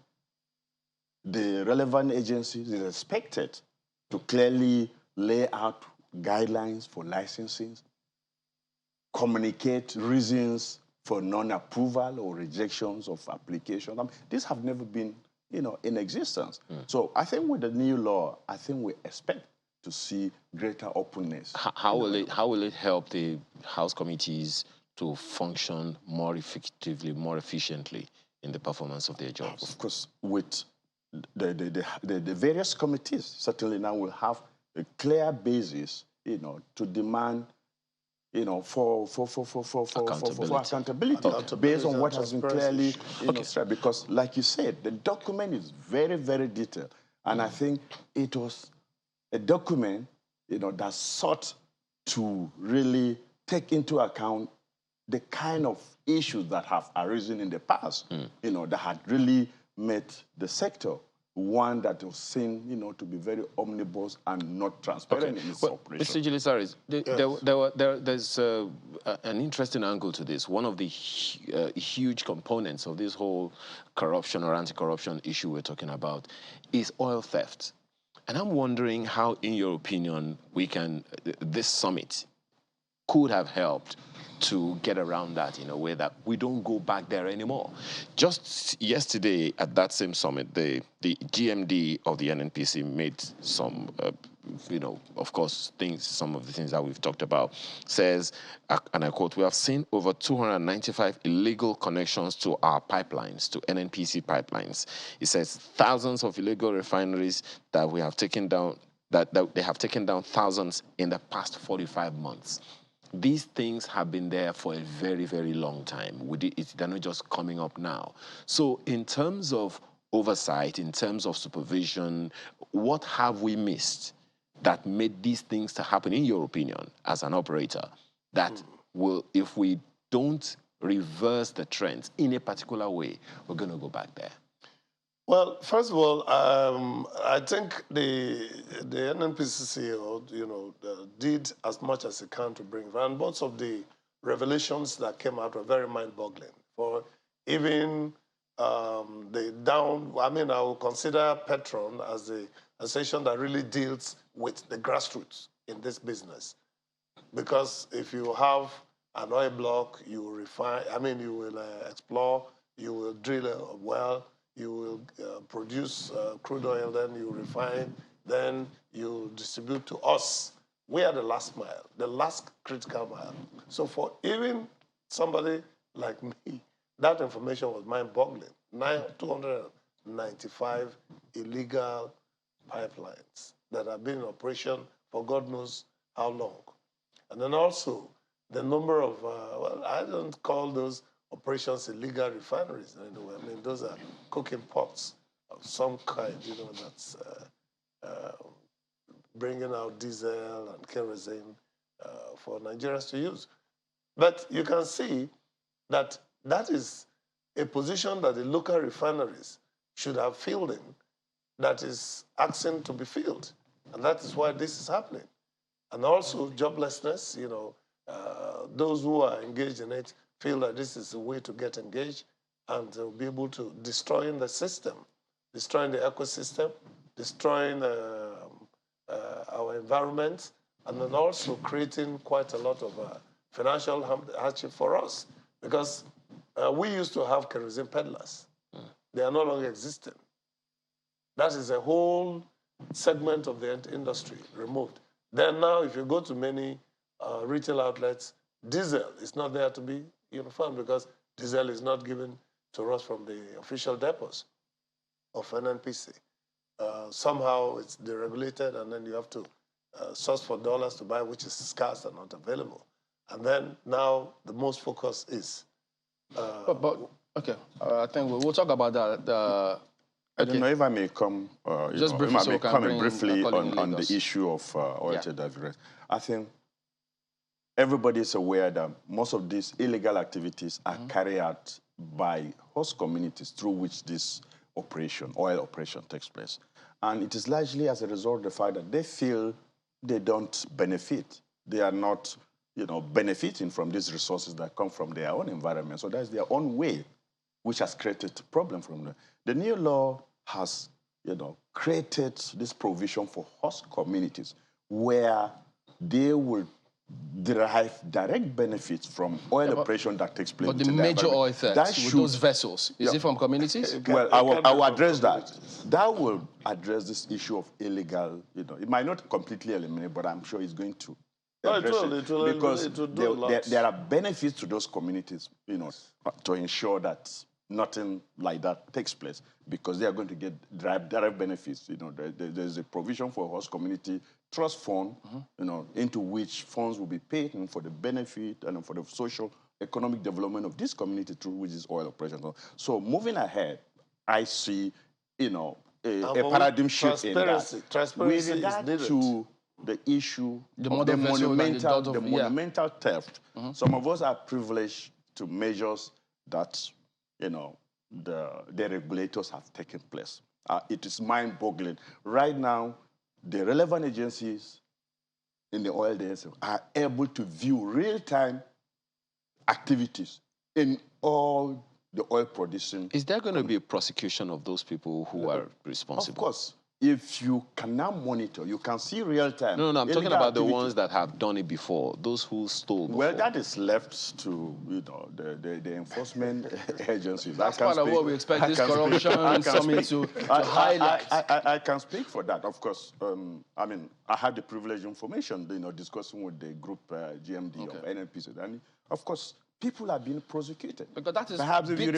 The relevant agencies is expected to clearly lay out guidelines for licensing, communicate reasons for non-approval or rejections of applications. These have never been, in existence. So I think with the new law, I think we expect to see greater openness. How will it help the House committees to function more effectively, more efficiently in the performance of their jobs? Of course, with the various committees, certainly now will have a clear basis, to demand for accountability based on what has been clearly said. Because, like you said, the document is very, very detailed. And I think it was a document, that sought to really take into account the kind of issues that have arisen in the past, that had really made the sector one that was seen, to be very omnibus and not transparent in its operation. Mr. Gilisaris, there's an interesting angle to this. One of the huge components of this whole corruption or anti-corruption issue we're talking about is oil theft. And I'm wondering how, in your opinion, this summit could have helped to get around that in a way that we don't go back there anymore. Just yesterday at that same summit, the GMD of the NNPC made some, of course, some of the things that we've talked about, says, and I quote, "We have seen over 295 illegal connections to our pipelines, to NNPC pipelines." It says thousands of illegal refineries that we have taken down, that they have taken down thousands in the past 45 months. These things have been there for a very, very long time. They're not just coming up now. So in terms of oversight, in terms of supervision, what have we missed that made these things to happen, in your opinion, as an operator, that will, if we don't reverse the trends in a particular way, we're going to go back there? Well, first of all, I think the NNPC CEO, did as much as he can to bring, and most of the revelations that came out were very mind-boggling. For even I will consider Petron as the association that really deals with the grassroots in this business. Because if you have an oil block, you will refine, you will explore, you will drill a well, you will produce crude oil, then you refine, then you distribute to us. We are the last mile, the last critical mile. So for even somebody like me, that information was mind-boggling. 295 illegal pipelines that have been in operation for God knows how long. And then also the number of, well, I don't call those operations illegal refineries anyway. I mean, those are cooking pots of some kind, you know, that's bringing out diesel and kerosene for Nigerians to use. But you can see that that is a position that the local refineries should have filled in that is asking to be filled. And that is why this is happening. And also joblessness, you know, those who are engaged in it feel that this is a way to get engaged and to be able to destroying the system, destroying the ecosystem, destroying our environment, and then also creating quite a lot of financial hardship for us. Because we used to have kerosene peddlers. They are no longer existing. That is a whole segment of the industry removed. Then now, if you go to many retail outlets, diesel is not there to be uniform because diesel is not given to us from the official depots of NNPC. Somehow it's deregulated, and then you have to source for dollars to buy, which is scarce and not available. And then now the most focus is. Okay, I think we'll talk about that. I don't know if I may come, Just briefly, so comment briefly on the issue of oil to divert. I think everybody is aware that most of these illegal activities are carried out by host communities through which this operation, oil operation, takes place. And it is largely as a result of the fact that they feel they don't benefit. They are not, you know, benefiting from these resources that come from their own environment. So that's their own way, which has created a problem from them. The new law has, you know, created this provision for host communities where they will derive direct benefits from oil operation that takes place. But the major oil thefts with those vessels, is it from communities? Well, I will address that. That will address this issue of illegal, you know, it might not completely eliminate, but I'm sure it's going to. No, it will, because it will do there are benefits to those communities, you know, to ensure that nothing like that takes place, because they are going to get direct benefits. You know, there's a provision for host community trust fund, you know, into which funds will be paid for the benefit and for the social economic development of this community through which is oil operation. So moving ahead, I see, you know, a paradigm shift in that. Transparency with regard is needed. to the issue of the monumental theft. Some of us are privileged to measures that, you know, the regulators have taken place. It is mind-boggling. Right now, the relevant agencies in the oil DSM are able to view real-time activities in all the oil producing. Is there going to be a prosecution of those people who are responsible? Of course. If you can now monitor, you can see real time. No, I'm talking about the ones that have done it before, those who stole before. Well, that is left to, you know, the enforcement agencies. That's part of what we expect this corruption summit to highlight. I can speak for that, of course. I mean, I had the privileged information, you know, discussing with the group GMD of NNPC, and of course, people are being prosecuted. Because that is perhaps if you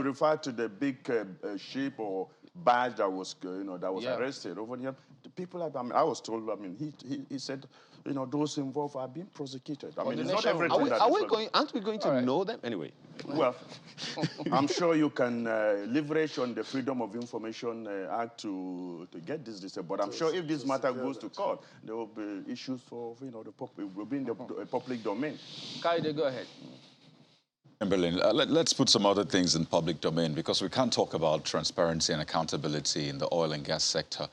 refer to the big ship or badge that was, you know, that was arrested over here, the people have, I mean, I was told, I mean, he said, you know, those involved are being prosecuted. I mean, it's not everything aren't we going to know them anyway? Well, I'm sure you can leverage on the Freedom of Information Act to get this, but I'm sure if this matter goes to court, there will be issues of, you know, it will be in the public domain. Kaide, go ahead. Berlin, let's put some other things in public domain, because we can't talk about transparency and accountability in the oil and gas sector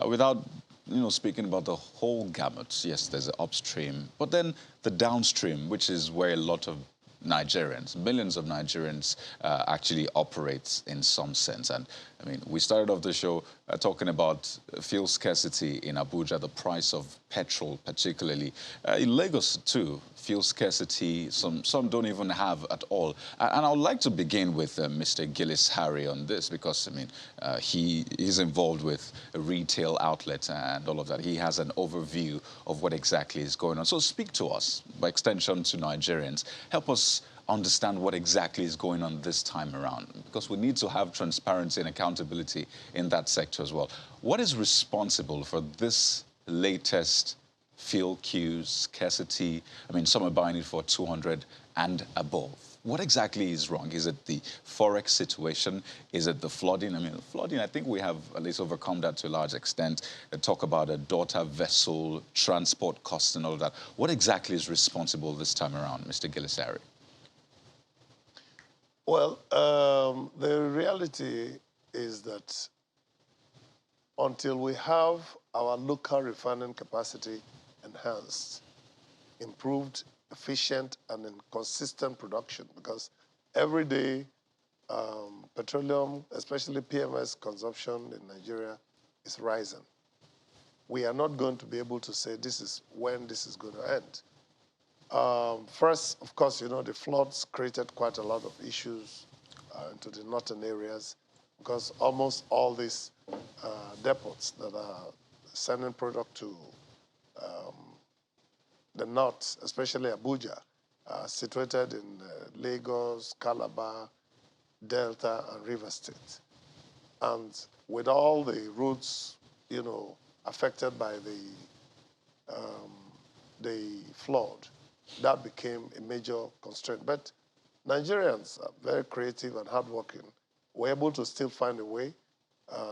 without, you know, speaking about the whole gamut. Yes, there's the upstream, but then the downstream, which is where a lot of Nigerians, millions of Nigerians actually operates in some sense. And I mean, we started off the show talking about fuel scarcity in Abuja, the price of petrol particularly. In Lagos too, fuel scarcity, some don't even have at all. And I would like to begin with Mr. Gillis Harry on this because, I mean, he is involved with a retail outlet and all of that. He has an overview of what exactly is going on. So speak to us, by extension to Nigerians. Help us understand what exactly is going on this time around, because we need to have transparency and accountability in that sector as well. What is responsible for this latest fuel queues, scarcity? I mean, some are buying it for 200 and above. What exactly is wrong? Is it the forex situation? Is it the flooding? I mean, flooding, I think we have at least overcome that to a large extent. They talk about a daughter vessel, transport costs and all that. What exactly is responsible this time around, Mr. Gillis Harry? Well, the reality is that until we have our local refining capacity enhanced, improved, efficient, and in consistent production, because every day petroleum, especially PMS consumption in Nigeria, is rising. We are not going to be able to say this is when this is going to end. First, of course, you know, the floods created quite a lot of issues into the northern areas because almost all these depots that are sending product to the north, especially Abuja, are situated in Lagos, Calabar, Delta, and River State. And with all the routes, you know, affected by the flood, that became a major constraint. But Nigerians are very creative and hardworking. We're able to still find a way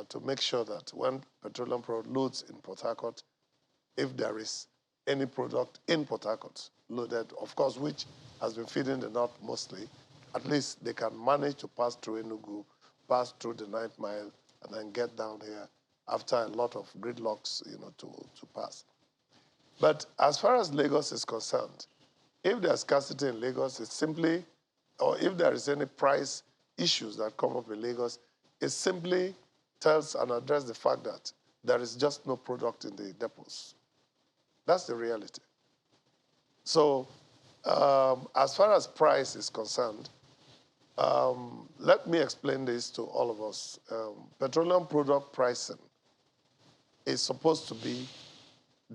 to make sure that when petroleum product loads in Port Harcourt, if there is any product in Port Harcourt loaded, of course, which has been feeding the north mostly, at least they can manage to pass through Enugu, pass through the 9th mile, and then get down here after a lot of gridlocks, you know, to pass. But as far as Lagos is concerned, if there's scarcity in Lagos, it's simply, or if there is any price issues that come up in Lagos, it simply tells and addresses the fact that there is just no product in the depots. That's the reality. So as far as price is concerned, let me explain this to all of us. Petroleum product pricing is supposed to be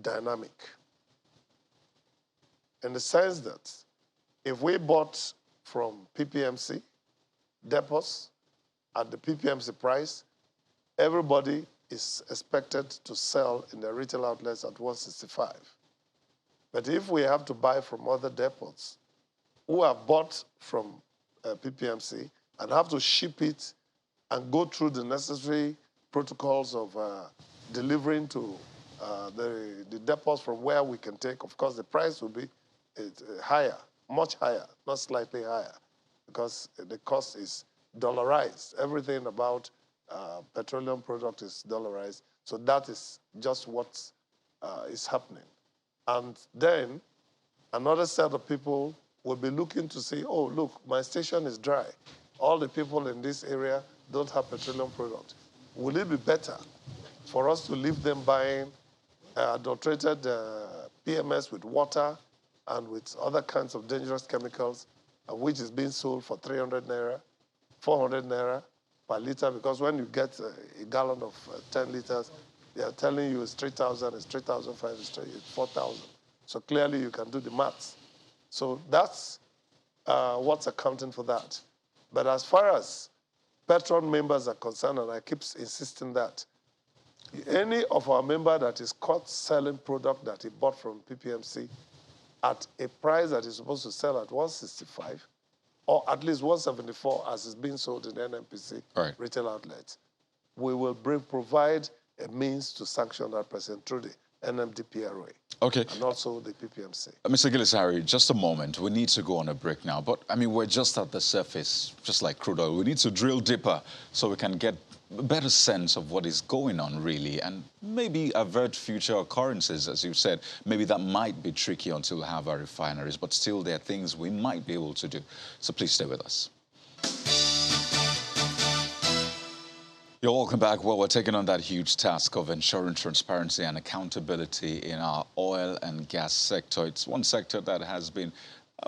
dynamic, in the sense that if we bought from PPMC depots at the PPMC price, everybody is expected to sell in the retail outlets at 165. But if we have to buy from other depots who have bought from PPMC and have to ship it and go through the necessary protocols of delivering to the depots from where we can take, of course, the price will be higher, much higher, not slightly higher, because the cost is dollarized. Everything about petroleum product is dollarized. So that is just what is happening. And then another set of people will be looking to say, oh, look, my station is dry. All the people in this area don't have petroleum product. Will it be better for us to leave them buying adulterated PMS with water and with other kinds of dangerous chemicals, which is being sold for 300 naira, 400 naira per liter? Because when you get a gallon of 10 liters, they are telling you it's 3,000, it's 3,500, it's 4,000. So clearly you can do the maths. So that's what's accounting for that. But as far as Petron members are concerned, and I keep insisting that, any of our member that is caught selling product that he bought from PPMC at a price that is supposed to sell at 165, or at least 174 as is being sold in NNPC retail outlets, we will provide a means to sanction that person through the NMDPRA. Okay. And also the PPMC. Mr. Gillis Harry, just a moment. We need to go on a break now. But, I mean, we're just at the surface, just like crude oil. We need to drill deeper so we can get a better sense of what is going on, really, and maybe avert future occurrences, as you said. Maybe that might be tricky until we have our refineries, but still there are things we might be able to do. So please stay with us. You're welcome back. Well, we're taking on that huge task of ensuring transparency and accountability in our oil and gas sector. It's one sector that has been,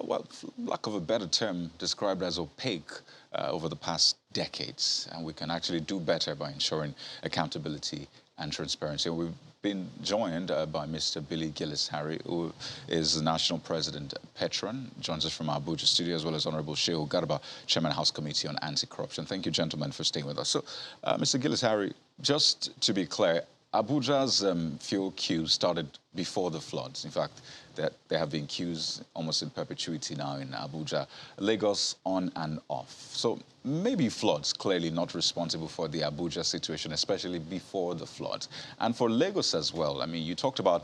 well, for lack of a better term, described as opaque over the past decades. And we can actually do better by ensuring accountability and transparency. We've been joined by Mr. Billy Gillis-Harry, who is the National President at Petron, joins us from Abuja studio, as well as Honorable Shehu Garba, Chairman House Committee on Anti-Corruption. Thank you, gentlemen, for staying with us. So, Mr. Gillis-Harry, just to be clear, Abuja's fuel queue started before the floods. In fact, there have been queues almost in perpetuity now in Abuja, Lagos on and off. So maybe floods, clearly not responsible for the Abuja situation, especially before the floods. And for Lagos as well, I mean, you talked about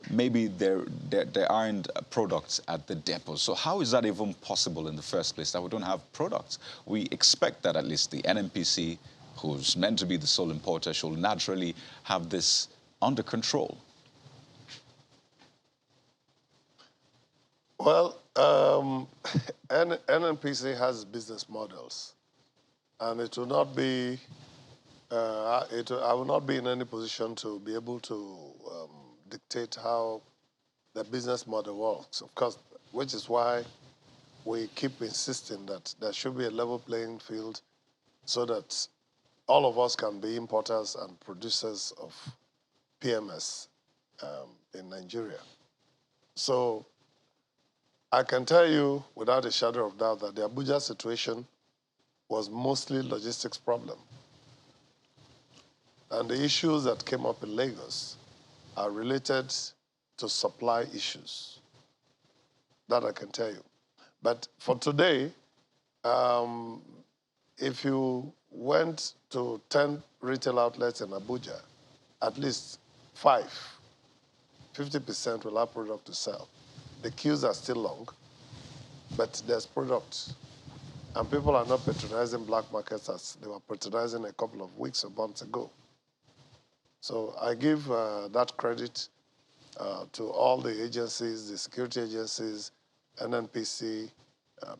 maybe there aren't products at the depots. So how is that even possible in the first place, that we don't have products? We expect that at least the NNPC, who's meant to be the sole importer, should naturally have this under control. Well, NNPC has business models, and it will not be, I will not be in any position to be able to dictate how the business model works, of course, which is why we keep insisting that there should be a level playing field so that all of us can be importers and producers of PMS in Nigeria. So I can tell you without a shadow of doubt that the Abuja situation was mostly logistics problem. And the issues that came up in Lagos are related to supply issues. That I can tell you. But for today, if you went to 10 retail outlets in Abuja, at least 50% will have product to sell. The queues are still long, but there's product. And people are not patronizing black markets as they were patronizing a couple of weeks or months ago. So I give that credit to all the agencies, the security agencies, NNPC,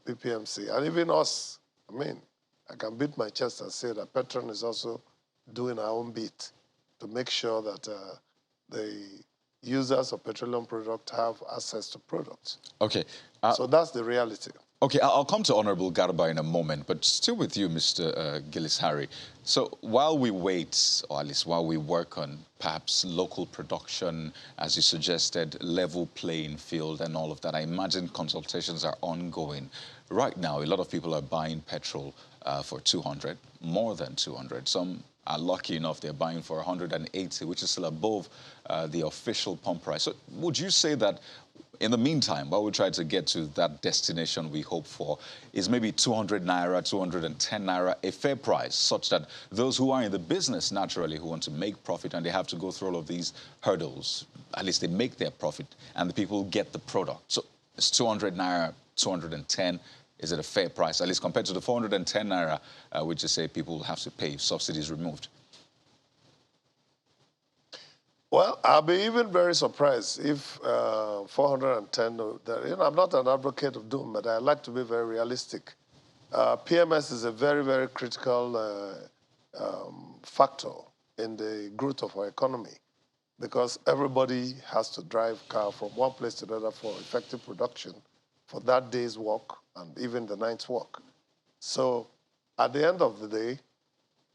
PPMC, and even us. I mean, I can beat my chest and say that Petron is also doing our own bit to make sure that the users of petroleum products have access to products. Okay. So that's the reality. Okay, I'll come to Honorable Garba in a moment, but still with you, Mr. Gillis-Harry. So while we wait, or at least while we work on perhaps local production, as you suggested, level playing field and all of that, I imagine consultations are ongoing. Right now, a lot of people are buying petrol for 200, more than 200. Some are lucky enough they're buying for 180, which is still above the official pump price. So would you say that in the meantime, while we try to get to that destination we hope for, is maybe 200 naira, 210 naira a fair price, such that those who are in the business, naturally, who want to make profit and they have to go through all of these hurdles, at least they make their profit and the people get the product. So it's 200 naira, 210, is it a fair price, at least compared to the 410 naira, which you say people have to pay if subsidies removed? Well, I'll be even very surprised if 410, I'm not an advocate of doom, but I like to be very realistic. PMS is a very, very critical factor in the growth of our economy because everybody has to drive car from one place to another for effective production for that day's work and even the night's work. So at the end of the day,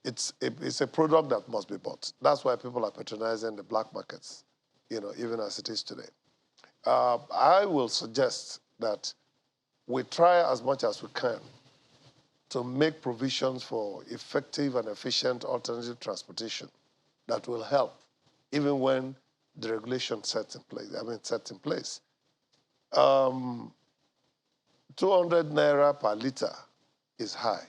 it's a product that must be bought. That's why people are patronizing the black markets, even as it is today. I will suggest that we try as much as we can to make provisions for effective and efficient alternative transportation that will help, even when the regulation sets in place. 200 naira per liter is high.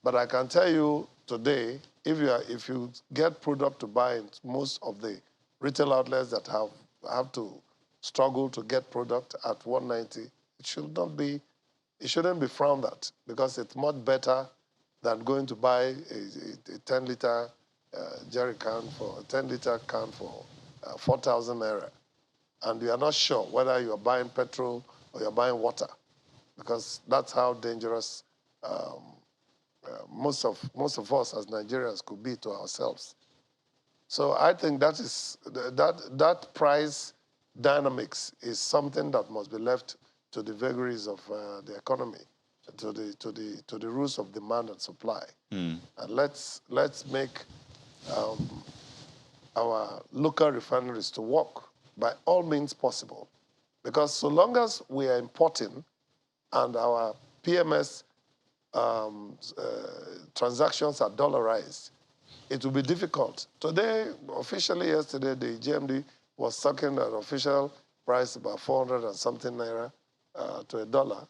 But I can tell you today, if you get product to buy in most of the retail outlets that have to struggle to get product at 190, it shouldn't be frowned at because it's much better than going to buy a 10-liter jerry can for a 10-liter can for 4,000 naira, and you are not sure whether you are buying petrol or you are buying water, because that's how dangerous most of us as Nigerians could be to ourselves. So I think that price dynamics is something that must be left to the vagaries of the economy, to the rules of demand and supply. And let's make our local refineries to work by all means possible, because so long as we are importing and our PMS transactions are dollarized, it will be difficult. Today, officially yesterday, the GMD was talking at official price about 400 and something naira to a dollar.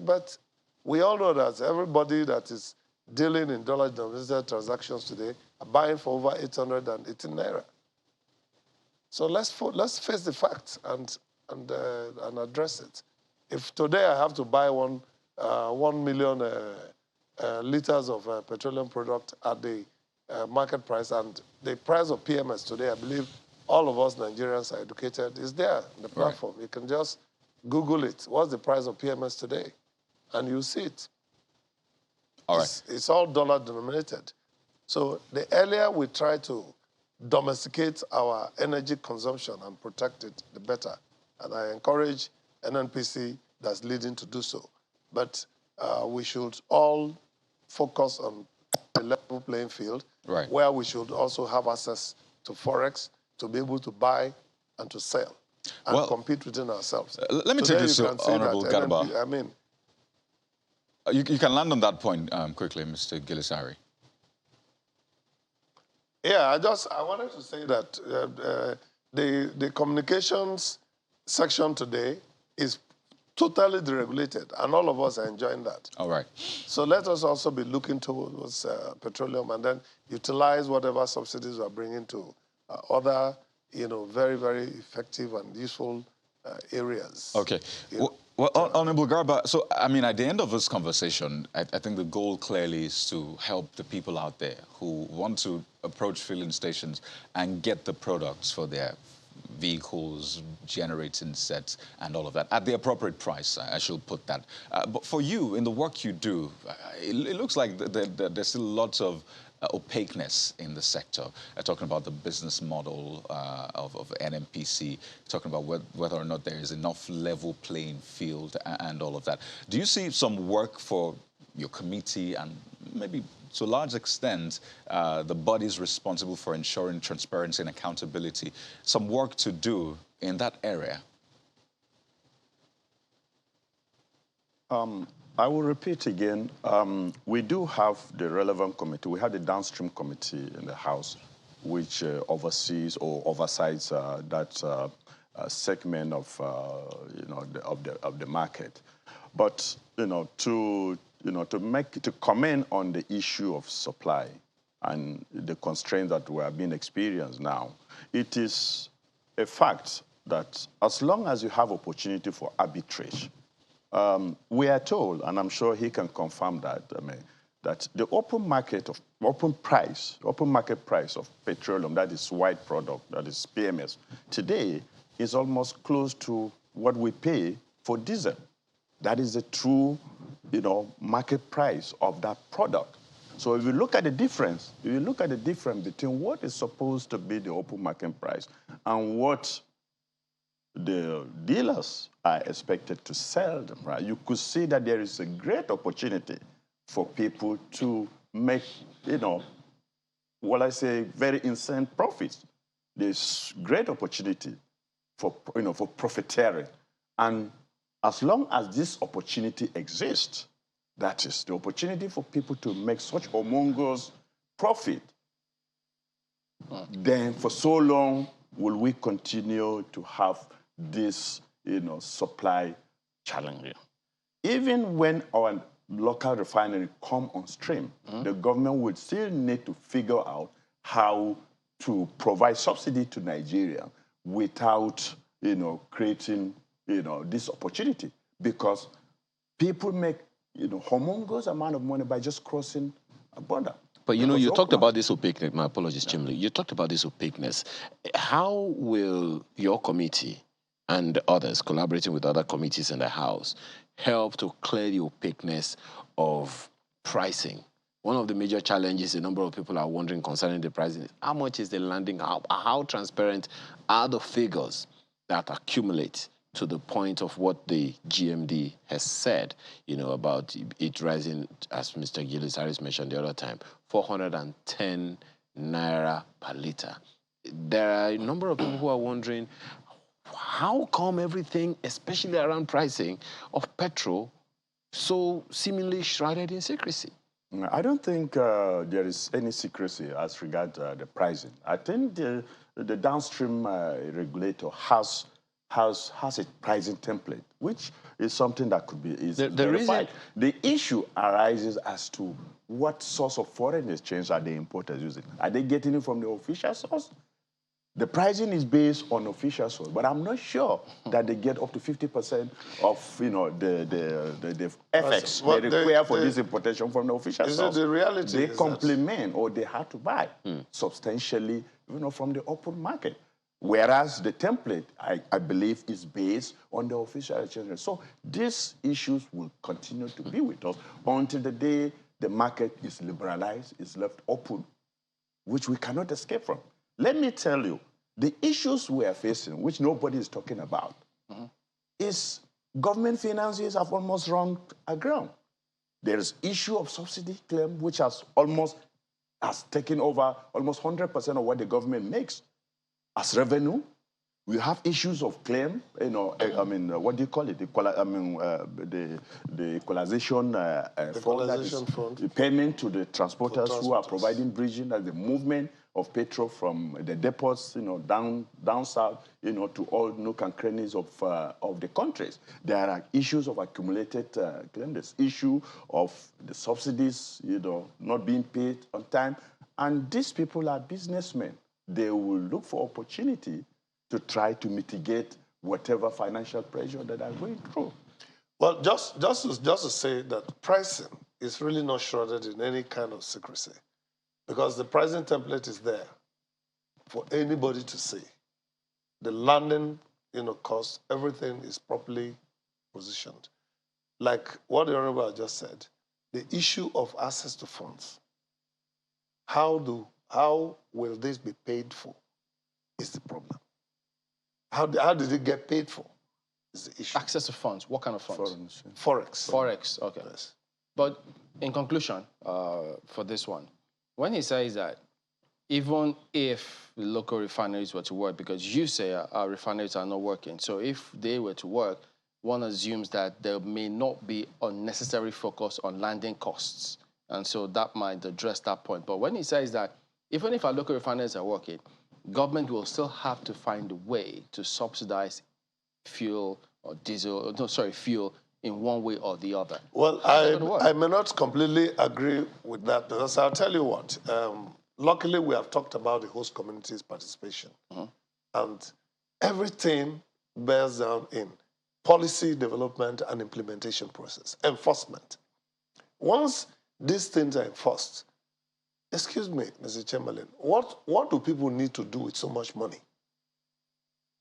But we all know that everybody that is dealing in dollar-denominated transactions today are buying for over 818 naira. So let's face the facts and address it. If today I have to buy 1 million liters of petroleum product at the market price, and the price of PMS today, I believe all of us Nigerians are educated, is there on the platform. Right. You can just Google it. What's the price of PMS today? And you see it. All right. It's all dollar denominated. So the earlier we try to domesticate our energy consumption and protect it, the better. And I encourage NNPC that's leading to do so. But we should all focus on a level playing field, right, where we should also have access to Forex to be able to buy and to sell and compete within ourselves. Let me take this to Honorable Garba. I mean, you can land on that point quickly, Mr. Gilisari. Yeah, I wanted to say that the communications section today is totally deregulated, and all of us are enjoying that. All right. So let us also be looking towards petroleum and then utilize whatever subsidies we are bringing to other, very, very effective and useful areas. Okay. Well, Honorable Garba, so, I mean, at the end of this conversation, I think the goal clearly is to help the people out there who want to approach filling stations and get the products for their vehicles, generating sets, and all of that at the appropriate price. I should put that. But for you, in the work you do, it looks like there's still lots of opaqueness in the sector. Talking about the business model of NNPC, talking about whether or not there is enough level playing field and all of that. Do you see some work for your committee and maybe to a large extent the bodies responsible for ensuring transparency and accountability, some work to do in that area? I will repeat again, we do have the relevant committee. We have the downstream committee in the House, which oversees or oversights that segment of the market. But to comment on the issue of supply and the constraints that we are being experienced now, it is a fact that as long as you have opportunity for arbitrage, we are told, and I'm sure he can confirm that, that the open market price of petroleum, that is white product, that is PMS, today is almost close to what we pay for diesel. That is the true, market price of that product. So if you look at the difference, between what is supposed to be the open market price and what the dealers are expected to sell them, right? You could see that there is a great opportunity for people to make, very insane profits. There's great opportunity for profiteering. And as long as this opportunity exists, that is the opportunity for people to make such humongous profit, then for so long will we continue to have this, supply challenge. Even when our local refinery come on stream, the government would still need to figure out how to provide subsidy to Nigeria without, creating, this opportunity, because people make, humongous amount of money by just crossing border. But you know, you talked about this opaqueness. My apologies, Chimley. You talked about this opaqueness. How will your committee and others, collaborating with other committees in the House, help to clear the opaqueness of pricing? One of the major challenges a number of people are wondering concerning the pricing is how much is the landing, how transparent are the figures that accumulate to the point of what the GMD has said, you know, about it rising, as Mr. Gillis Harris mentioned the other time, 410 naira per litre. There are a number of people who are wondering, how come everything, especially around pricing of petrol, so seemingly shrouded in secrecy? I don't think there is any secrecy as regards the pricing. I think the downstream regulator has a pricing template, which is something that could be verified. The issue arises as to what source of foreign exchange are the importers using. Are they getting it from the official source? The pricing is based on official source, but I'm not sure that they get up to 50% of, you know, the effects they require for this importation from the official source. The reality they complement or they have to buy substantially, you know, from the open market. Whereas the template, I believe, is based on the official exchange. So these issues will continue to be with us until the day the market is liberalized, is left open, which we cannot escape from. Let me tell you, the issues we are facing, which nobody is talking about, is government finances have almost run aground. There is issue of subsidy claim, which has taken over almost 100% of what the government makes as revenue. We have issues of claim, you know, I mean, what do you call it? The equalization fund, the payment to the transporters who are providing bridging, and the movement of petrol from the depots, you know, down south, you know, to all nook and crannies of the countries. There are issues of accumulated claim. There's issue of the subsidies, you know, not being paid on time. And these people are businessmen. They will look for opportunity to try to mitigate whatever financial pressure that are going through. Well, just to say that pricing is really not shrouded in any kind of secrecy, because the pricing template is there for anybody to see. The landing, you know, cost, everything is properly positioned. Like what the Honorable just said, the issue of access to funds. How will this be paid for is the problem. How did it get paid for is the issue. Access to funds. What kind of funds? Forex. Forex, okay. Yes. But in conclusion, for this one, when he says that even if the local refineries were to work, because you say our refineries are not working, so if they were to work, one assumes that there may not be unnecessary focus on landing costs. And so that might address that point. But when he says that even if our local refineries are working, government will still have to find a way to subsidize fuel or fuel in one way or the other. Well, I may not completely agree with that, because I'll tell you what. Luckily, we have talked about the host community's participation. And everything bears down in policy development and implementation process, enforcement. Once these things are enforced, excuse me, Mr. Chamberlain, what do people need to do with so much money?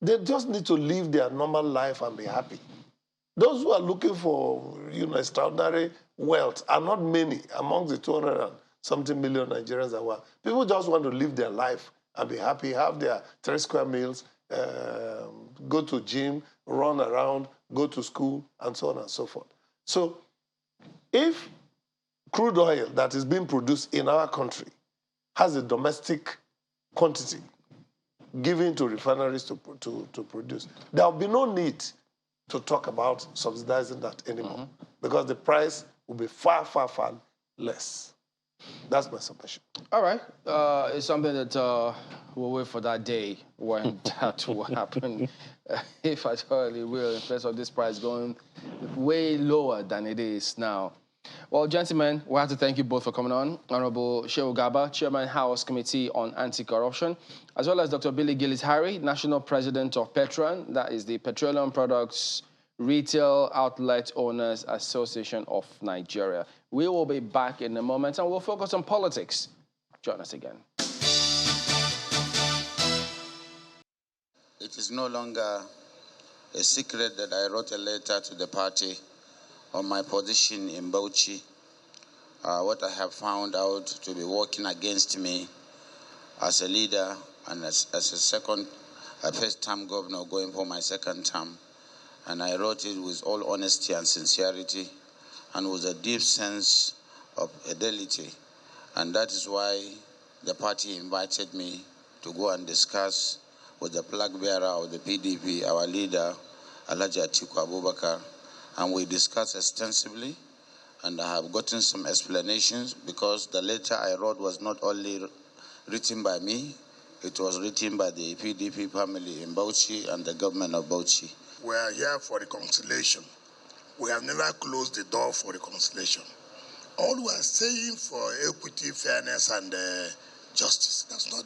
They just need to live their normal life and be happy. Those who are looking for, you know, extraordinary wealth are not many among the 200 and something million Nigerians that were. People just want to live their life and be happy, have their 3 square meals, go to gym, run around, go to school, and so on and so forth. So if crude oil that is being produced in our country has a domestic quantity given to refineries to produce, there will be no need to talk about subsidizing that anymore, because the price will be far, far, far less. That's my submission. All right. It's something that we'll wait for that day when that will happen. If I totally will, in place of this price going way lower than it is now. Well, gentlemen, we have to thank you both for coming on. Honorable Shehu Gaba, Chairman, House Committee on Anti-Corruption, as well as Dr. Billy Gillis-Harry, National President of Petron, that is the Petroleum Products Retail Outlet Owners Association of Nigeria. We will be back in a moment and we'll focus on politics. Join us again. It is no longer a secret that I wrote a letter to the party on my position in Bauchi, what I have found out to be working against me as a leader and as a first-term governor going for my second term. And I wrote it with all honesty and sincerity and with a deep sense of fidelity. And that is why the party invited me to go and discuss with the flag bearer of the PDP, our leader, Alhaji Atiku Abubakar. And we discussed extensively, and I have gotten some explanations because the letter I wrote was not only written by me, it was written by the PDP family in Bauchi and the government of Bauchi. We are here for reconciliation. We have never closed the door for reconciliation. All we are saying for equity, fairness, and justice. That's not,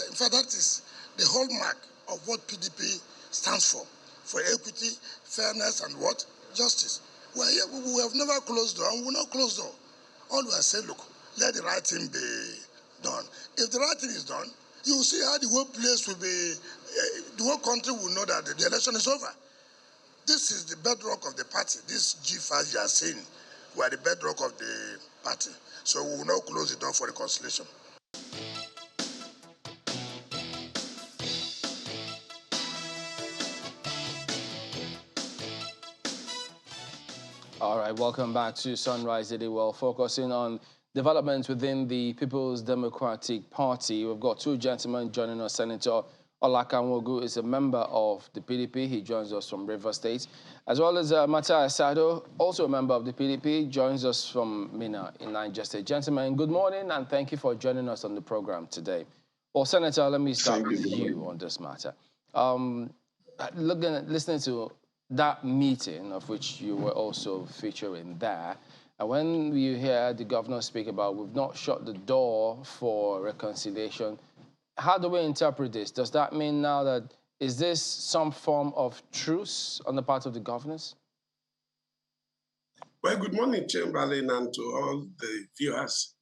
in fact, that is the hallmark of what PDP stands for equity, fairness, and what? Justice. We are here, we have never closed door, and we will not close door. All we are saying, look, let the right thing be done. If the right thing is done, you will see how the whole place will be, the whole country will know that the election is over. This is the bedrock of the party. This G5 you are seeing, we are the bedrock of the party. So we will not close the door for reconciliation. All right, welcome back to Sunrise Daily. Well, focusing on developments within the People's Democratic Party. We've got two gentlemen joining us. Senator Olakanwogu is a member of the PDP. He joins us from Rivers State. As well as Matai Asado, also a member of the PDP, joins us from Minna in Niger State. Gentlemen, good morning and thank you for joining us on the program today. Well, Senator, let me start with you on this matter. Listening to that meeting, of which you were also featuring there, and when you hear the governor speak about we've not shut the door for reconciliation, how do we interpret this? Does that mean now that, is this some form of truce on the part of the governors? Well, good morning, Chamberlain, and to all the viewers.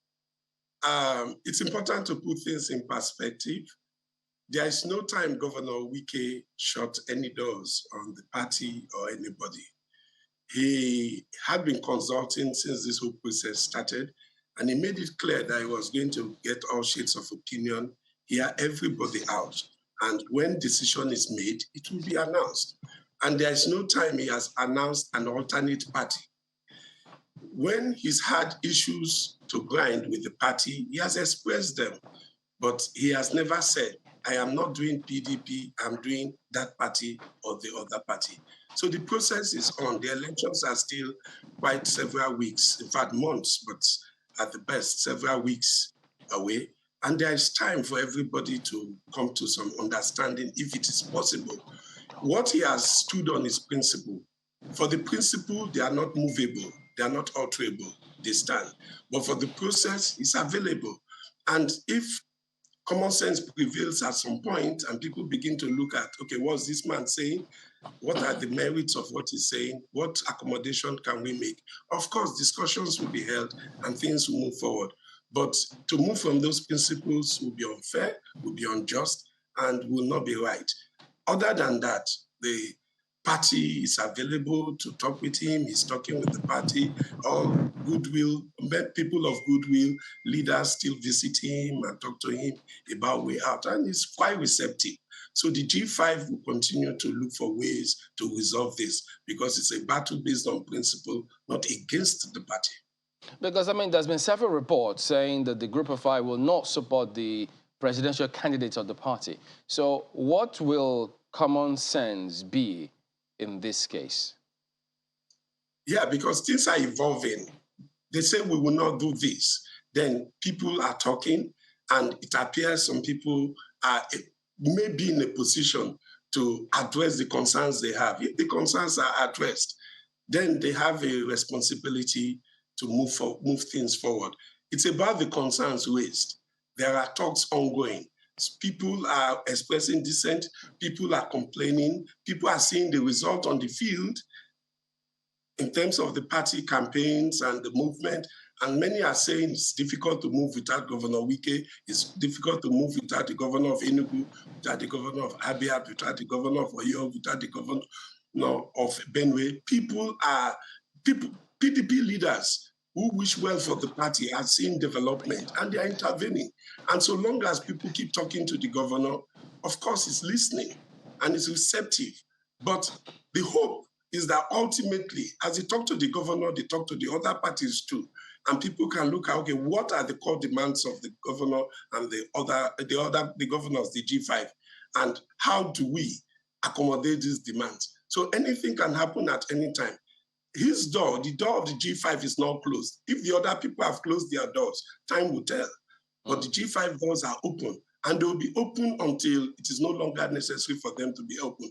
It's important to put things in perspective. There is no time Governor Wike shut any doors on the party or anybody. He had been consulting since this whole process started, and he made it clear that he was going to get all shades of opinion, hear everybody out, and when decision is made, it will be announced. And there is no time he has announced an alternate party. When he's had issues to grind with the party, he has expressed them, but he has never said, I am not doing PDP, I'm doing that party or the other party. So the process is on. The elections are still quite several weeks, in fact, months, but at the best, several weeks away. And there is time for everybody to come to some understanding if it is possible. What he has stood on is principle. For the principle, they are not movable, they are not alterable, they stand. But for the process, it's available. And if common sense prevails at some point and people begin to look at, okay, what's this man saying? What are the merits of what he's saying? What accommodation can we make? Of course, discussions will be held and things will move forward. But to move from those principles will be unfair, will be unjust, and will not be right. Other than that, the party is available to talk with him. He's talking with the party. All goodwill, people of goodwill, leaders still visit him and talk to him about way out. And he's quite receptive. So the G5 will continue to look for ways to resolve this because it's a battle based on principle, not against the party. Because, I mean, there's been several reports saying that the Group of Five will not support the presidential candidates of the party. So what will common sense be in this case? Yeah, because things are evolving. They say we will not do this. Then people are talking, and it appears some people are maybe in a position to address the concerns they have. If the concerns are addressed, then they have a responsibility to move things forward. It's about the concerns raised. There are talks ongoing. People are expressing dissent. People are complaining. People are seeing the result on the field. in terms of the party campaigns and the movement. And many are saying it's difficult to move without Governor Wike. It's difficult to move without the governor of Enugu, without the governor of Abia, without the governor of Oyo, without the governor of Benue. PDP leaders who wish well for the party are seeing development and they are intervening. And so long as people keep talking to the governor, of course, he's listening and is receptive. But the hope is that ultimately, as they talk to the governor, they talk to the other parties too. And people can look at, okay, what are the core demands of the governor and the governors, the G5, and how do we accommodate these demands? So anything can happen at any time. His door, the door of the G5 is not closed. If the other people have closed their doors, time will tell. But the G5 doors are open, and they will be open until it is no longer necessary for them to be open.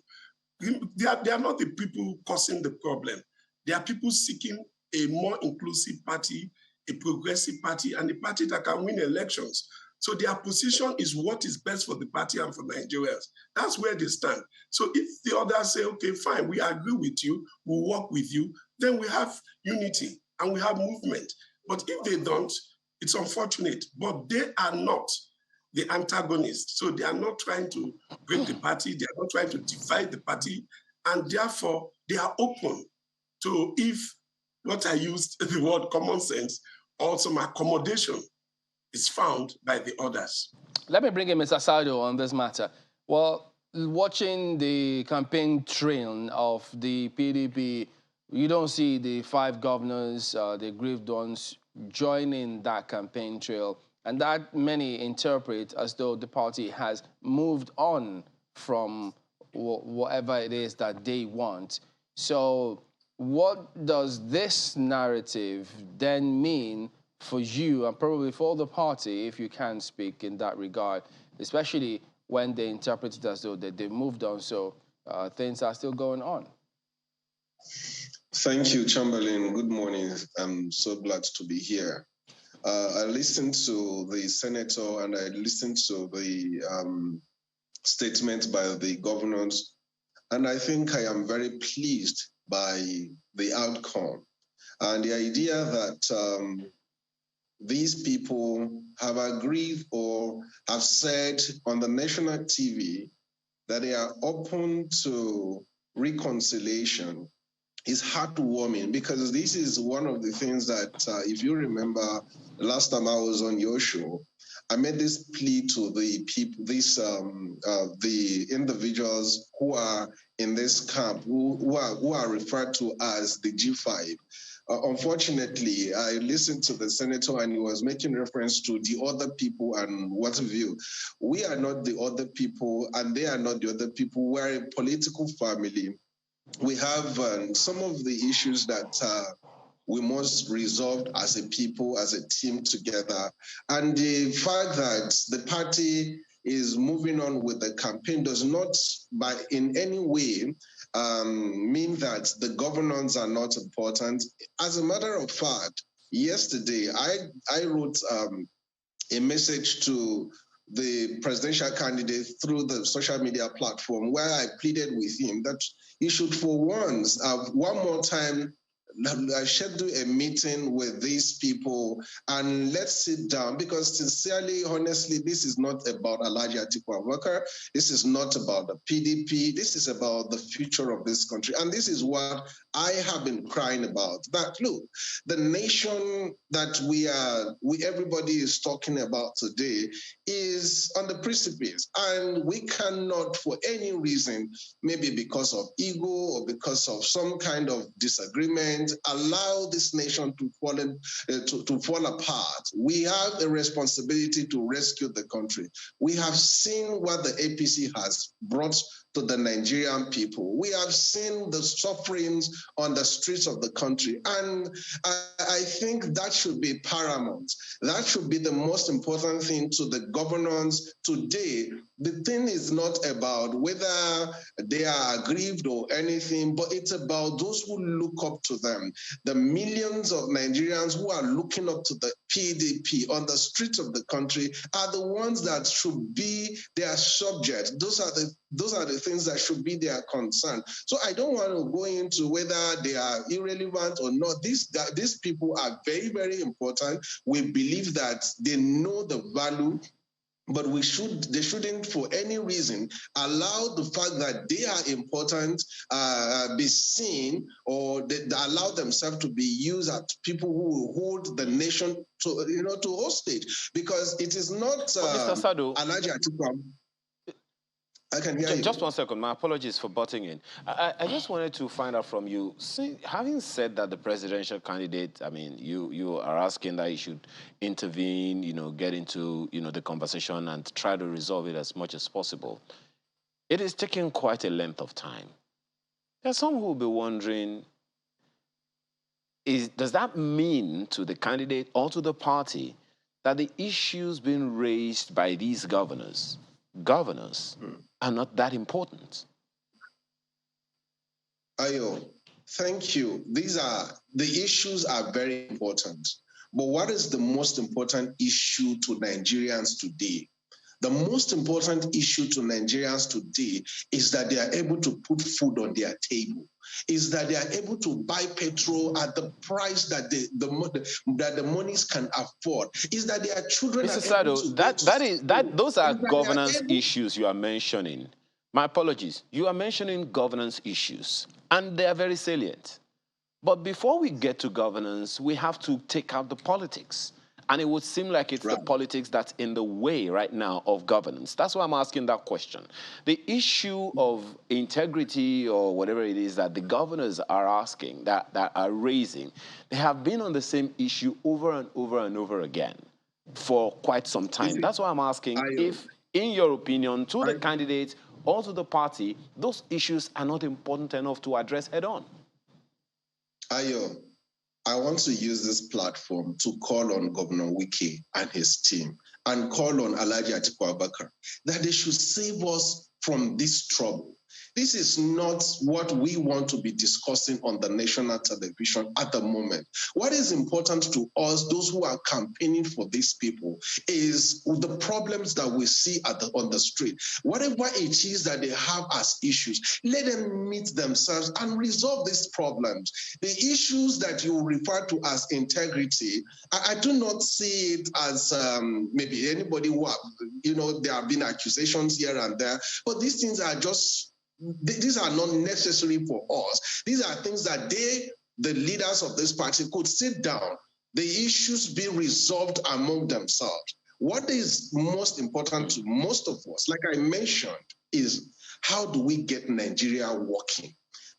They are not the people causing the problem. They are people seeking a more inclusive party, a progressive party, and a party that can win elections. So their position is what is best for the party and for Nigerians. That's where they stand. So if the others say, okay, fine, we agree with you, we'll work with you, then we have unity and we have movement. But if they don't, it's unfortunate. But they are not the antagonists. So they are not trying to break the party, they are not trying to divide the party, and therefore they are open to, if what I used the word common sense, or some accommodation is found by the others. Let me bring in Mr. Sado on this matter. Well, watching the campaign trail of the PDP, you don't see the 5 governors, the aggrieved ones, joining that campaign trail. And that many interpret as though the party has moved on from whatever it is that they want. So what does this narrative then mean for you and probably for the party, if you can speak in that regard, especially when they interpret it as though that they've moved on, so things are still going on? Thank you, Chamberlain. Good morning. I'm so glad to be here. I listened to the senator and I listened to the statement by the governors, and I think I am very pleased by the outcome and the idea that these people have agreed or have said on the national TV that they are open to reconciliation is heartwarming, because this is one of the things that, if you remember, last time I was on your show, I made this plea to the people, the individuals who are in this camp, who are referred to as the G5. Unfortunately, I listened to the senator and he was making reference to the other people and what have you. We are not the other people and they are not the other people. We're a political family. We have some of the issues that we must resolve as a people, as a team together. And the fact that the party is moving on with the campaign does not in any way mean that the governance are not important. As a matter of fact, yesterday I wrote a message to the presidential candidate through the social media platform where I pleaded with him that he should for once, one more time, schedule a meeting with these people and let's sit down, because sincerely, honestly, this is not about Alhaji Atiku Abubakar. This is not about the PDP. This is about the future of this country. And this is what I have been crying about. That look, the nation that everybody is talking about today is on the precipice, and we cannot, for any reason, maybe because of ego or because of some kind of disagreement, allow this nation to fall apart. We have a responsibility to rescue the country. We have seen what the APC has brought to the Nigerian people. We have seen the sufferings on the streets of the country. And I think that should be paramount. That should be the most important thing to the governance today. The thing is not about whether they are aggrieved or anything, but it's about those who look up to them. The millions of Nigerians who are looking up to the PDP on the streets of the country are the ones that should be their subject. Those are the things that should be their concern. So I don't want to go into whether they are irrelevant or not. These people are very, very important. We believe that they know the value, but they shouldn't for any reason allow the fact that they are important be seen, or they allow themselves to be used as people who will hold the nation to hostage, because it is not Mr. Sado, Alhaji Atiku. I can hear you. Just 1 second. My apologies for butting in. I just wanted to find out from you, having said that the presidential candidate, I mean, you are asking that he should intervene, get into, the conversation and try to resolve it as much as possible. It is taking quite a length of time. There are some who will be wondering, does that mean to the candidate or to the party that the issues being raised by these governors are not that important? Ayo, thank you. The issues are very important. But what is the most important issue to Nigerians today? The most important issue to Nigerians today is that they are able to put food on their table, is that they are able to buy petrol at the price that the monies can afford, is that their children Mr. are able Sado, those are governance issues you are mentioning. My apologies. You are mentioning governance issues, and they are very salient. But before we get to governance, we have to take out the politics. And it would seem like it's the politics that's in the way right now of governance. That's why I'm asking that question. The issue of integrity or whatever it is that the governors are asking, that are raising, they have been on the same issue over and over and over again for quite some time. That's why I'm asking if, in your opinion, to the candidate or to the party, those issues are not important enough to address head on. Ayo, I want to use this platform to call on Governor Wike and his team and call on Alhaji Atiku Abubakar that they should save us from this trouble. This is not what we want to be discussing on the national television at the moment. What is important to us, those who are campaigning for these people, is the problems that we see on the street. Whatever it is that they have as issues, let them meet themselves and resolve these problems. The issues that you refer to as integrity, I do not see it as maybe anybody who there have been accusations here and there, but these things are these are not necessary for us. These are things that the leaders of this party, could sit down, the issues be resolved among themselves. What is most important to most of us, like I mentioned, is how do we get Nigeria working?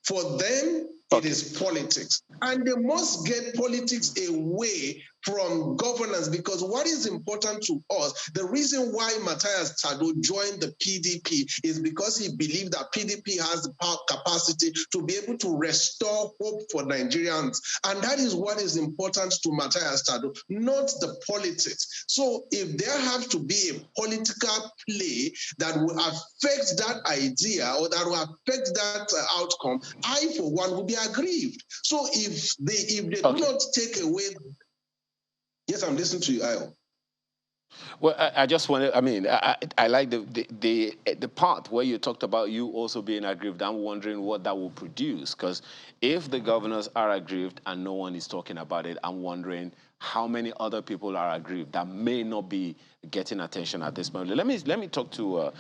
For them, it is politics. And they must get politics away from governance, because what is important to us, the reason why Matthias Tado joined the PDP is because he believed that PDP has the capacity to be able to restore hope for Nigerians. And that is what is important to Matthias Tado, not the politics. So if there has to be a political play that will affect that idea or that will affect that outcome, I, for one, will be aggrieved. So if they do not take away... Yes, I'm listening to you, Ayo. Well, I just wanted, I like the part where you talked about you also being aggrieved. I'm wondering what that will produce, because if the governors are aggrieved and no one is talking about it, I'm wondering how many other people are aggrieved that may not be getting attention at this moment. Let me talk to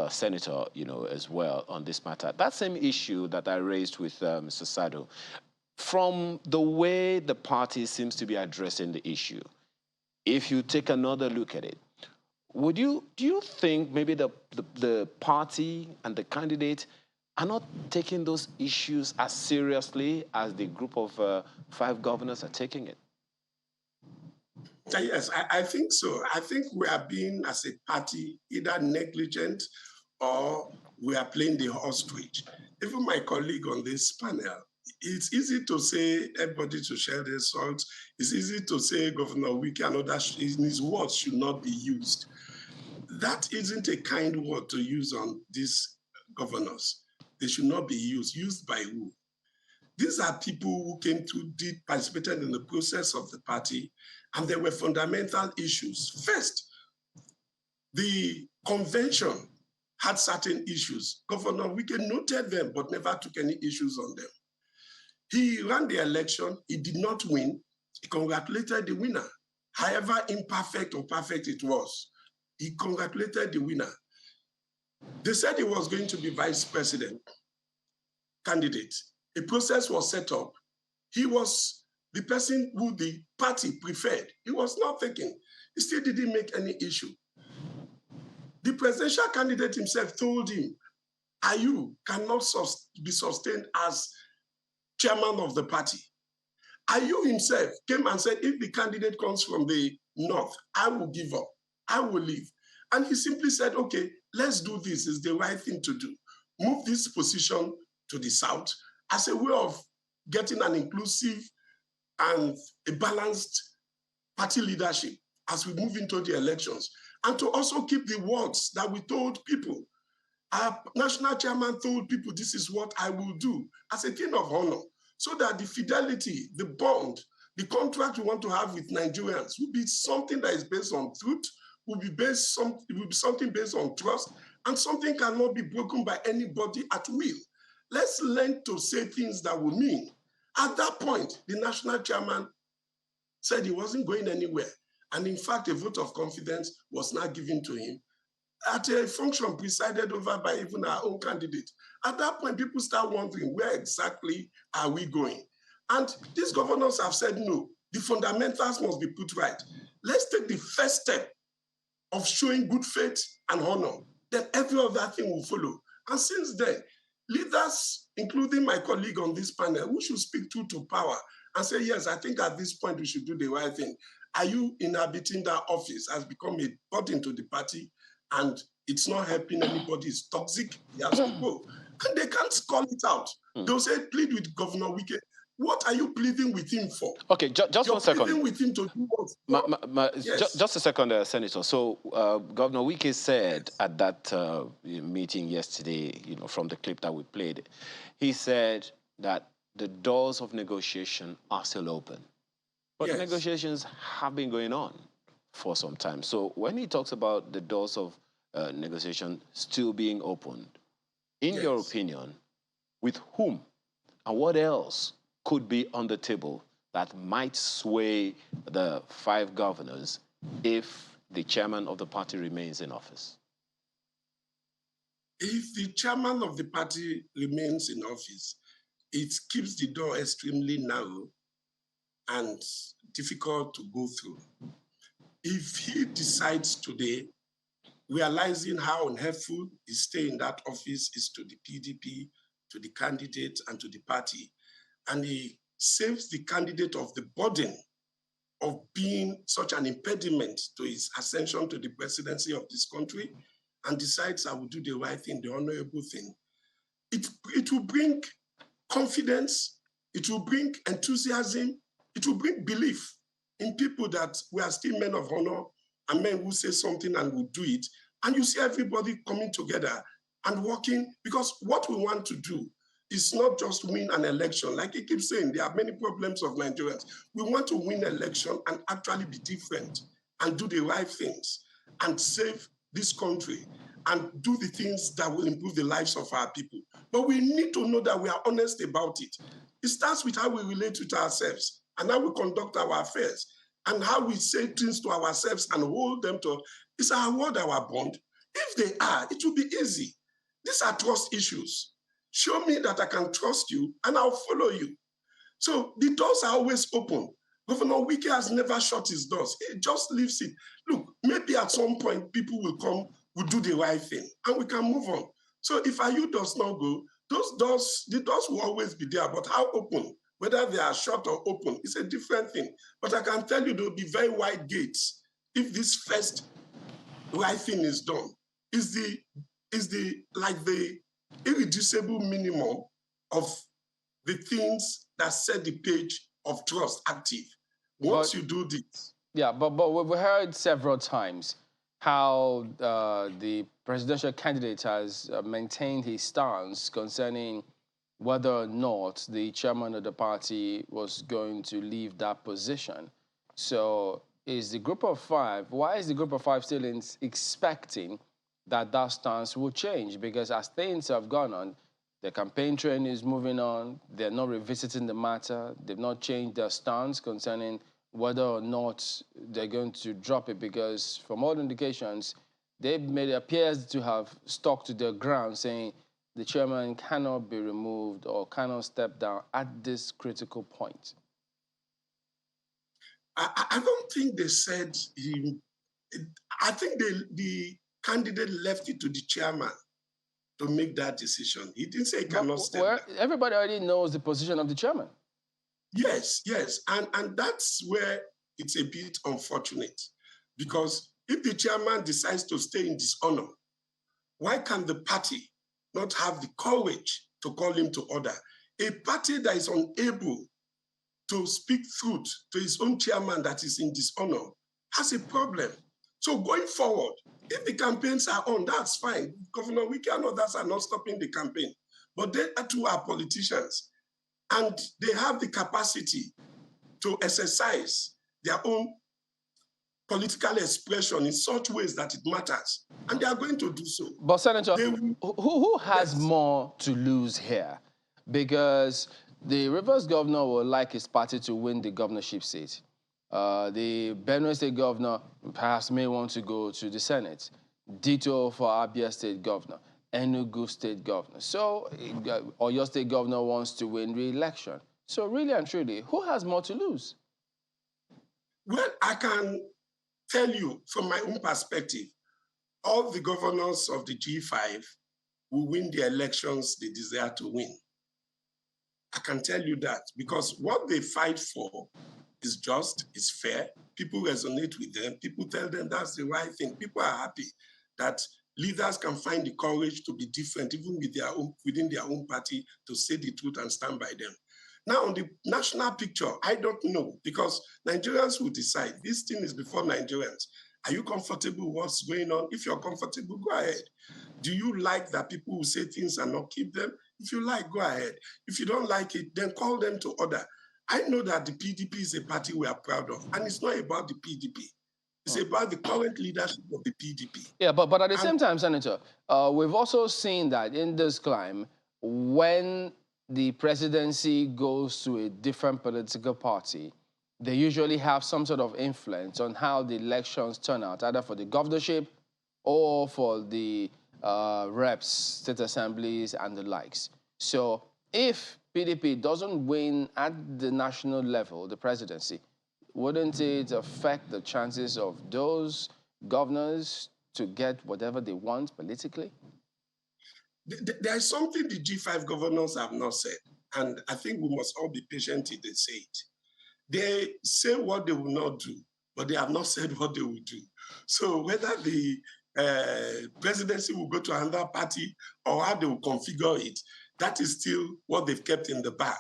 Senator, as well on this matter. That same issue that I raised with Mr. Sado, from the way the party seems to be addressing the issue, if you take another look at it, do you think maybe the party and the candidate are not taking those issues as seriously as the group of 5 governors are taking it? Yes, I think so. I think we are being, as a party, either negligent or we are playing the ostrich. Even my colleague on this panel, it's easy to say everybody to share their salt. It's easy to say Governor Wike and others, his words should not be used. That isn't a kind word to use on these governors. They should not be used. Used by who? These are people who came to, participated in the process of the party, and there were fundamental issues. First, the convention had certain issues. Governor Wike noted them, but never took any issues on them. He ran the election, he did not win, he congratulated the winner. However imperfect or perfect it was, he congratulated the winner. They said he was going to be vice president candidate. A process was set up. He was the person who the party preferred. He was not taken. He still didn't make any issue. The presidential candidate himself told him, Ayu cannot be sustained as chairman of the party. Ayu himself came and said, if the candidate comes from the north, I will give up. I will leave. And he simply said, okay, let's do this. It's the right thing to do. Move this position to the south as a way of getting an inclusive and a balanced party leadership as we move into the elections. And to also keep the words that we told people. Our national chairman told people, this is what I will do as a thing of honor, so that the fidelity, the bond, the contract we want to have with Nigerians will be something that is based on truth, will be something based on trust, and something cannot be broken by anybody at will. Let's learn to say things that will mean. At that point, the national chairman said he wasn't going anywhere. And in fact, a vote of confidence was now given to him at a function presided over by even our own candidate. At that point, people start wondering, where exactly are we going? And these governors have said, no, the fundamentals must be put right. Let's take the first step of showing good faith and honor. Then every other thing will follow. And since then, leaders, including my colleague on this panel, who should speak truth to power and say, yes, I think at this point we should do the right thing. Are you inhabiting that office has become a burden to the party, and it's not helping anybody, it's toxic, he has to go. And they can't call it out. They'll say, plead with Governor Wike. What are you pleading with him for? Okay, just 1 second. Pleading with him to do what? Yes. Just a second, Senator. So Governor Wike said at that meeting yesterday, from the clip that we played, he said that the doors of negotiation are still open. But negotiations have been going on for some time. So when he talks about the doors of negotiation still being opened, in your opinion, with whom and what else could be on the table that might sway the 5 governors if the chairman of the party remains in office? If the chairman of the party remains in office, it keeps the door extremely narrow and difficult to go through. If he decides today, realizing how unhelpful his stay in that office is to the PDP, to the candidate, and to the party, and he saves the candidate of the burden of being such an impediment to his ascension to the presidency of this country, and decides I will do the right thing, the honorable thing, it will bring confidence, it will bring enthusiasm, it will bring belief in people that we are still men of honor and men who say something and will do it. And you see everybody coming together and working, because what we want to do is not just win an election. Like he keeps saying, there are many problems of Nigerians. We want to win an election and actually be different and do the right things and save this country and do the things that will improve the lives of our people. But we need to know that we are honest about it. It starts with how we relate with ourselves and how we conduct our affairs and how we say things to ourselves and hold them to, is our word our bond? If they are, it will be easy. These are trust issues. Show me that I can trust you and I'll follow you. So the doors are always open. Governor Wike has never shut his doors. He just leaves it. Look, maybe at some point people will come, will do the right thing, and we can move on. So if Ayu does not go, those doors, the doors will always be there, but how open? Whether they are shut or open, it's a different thing. But I can tell you there will be very wide gates if this first right thing is done. Is the irreducible minimum of the things that set the page of trust active. Once you do this. Yeah, but we've heard several times how the presidential candidate has maintained his stance concerning whether or not the chairman of the party was going to leave that position. So is the group of five, why is the group of five still expecting that that stance will change? Because as things have gone on, the campaign train is moving on, they're not revisiting the matter, they've not changed their stance concerning whether or not they're going to drop it, because from all indications, it appears to have stuck to their ground, saying the chairman cannot be removed or cannot step down at this critical point. I don't think they said I think the candidate left it to the chairman to make that decision. He didn't say he cannot step down. Everybody already knows the position of the chairman. Yes, yes. And that's where it's a bit unfortunate. Because if the chairman decides to stay in dishonor, why can the party not have the courage to call him to order? A party that is unable to speak truth to his own chairman that is in dishonor has a problem. So going forward, if the campaigns are on, that's fine. Governor Wike and others are not stopping the campaign. But they too are politicians. And they have the capacity to exercise their own political expression in such ways that it matters. And they are going to do so. But Senator, who has more to lose here? Because the Rivers governor would like his party to win the governorship seat. The Benue State governor perhaps may want to go to the Senate. Ditto for Abia State governor, Enugu State governor. So Oyo State governor wants to win re-election. So really and truly, who has more to lose? Well, I can tell you from my own perspective, all the governors of the G5 will win the elections they desire to win. I can tell you that because what they fight for is just, is fair. People resonate with them. People tell them that's the right thing. People are happy that leaders can find the courage to be different, even with their own, within their own party, to say the truth and stand by them. Now, on the national picture, I don't know, because Nigerians will decide. This thing is before Nigerians. Are you comfortable with what's going on? If you're comfortable, go ahead. Do you like that people will say things and not keep them? If you like, go ahead. If you don't like it, then call them to order. I know that the PDP is a party we are proud of, and it's not about the PDP. It's about the current leadership of the PDP. Yeah, but at the same time, Senator, we've also seen that in this climb, when the presidency goes to a different political party, they usually have some sort of influence on how the elections turn out, either for the governorship or for the reps, state assemblies, and the likes. So if PDP doesn't win at the national level, the presidency, wouldn't it affect the chances of those governors to get whatever they want politically? There is something the G5 governors have not said, and I think we must all be patient till they say it. They say what they will not do, but they have not said what they will do. So whether the presidency will go to another party or how they will configure it, that is still what they've kept in the bag.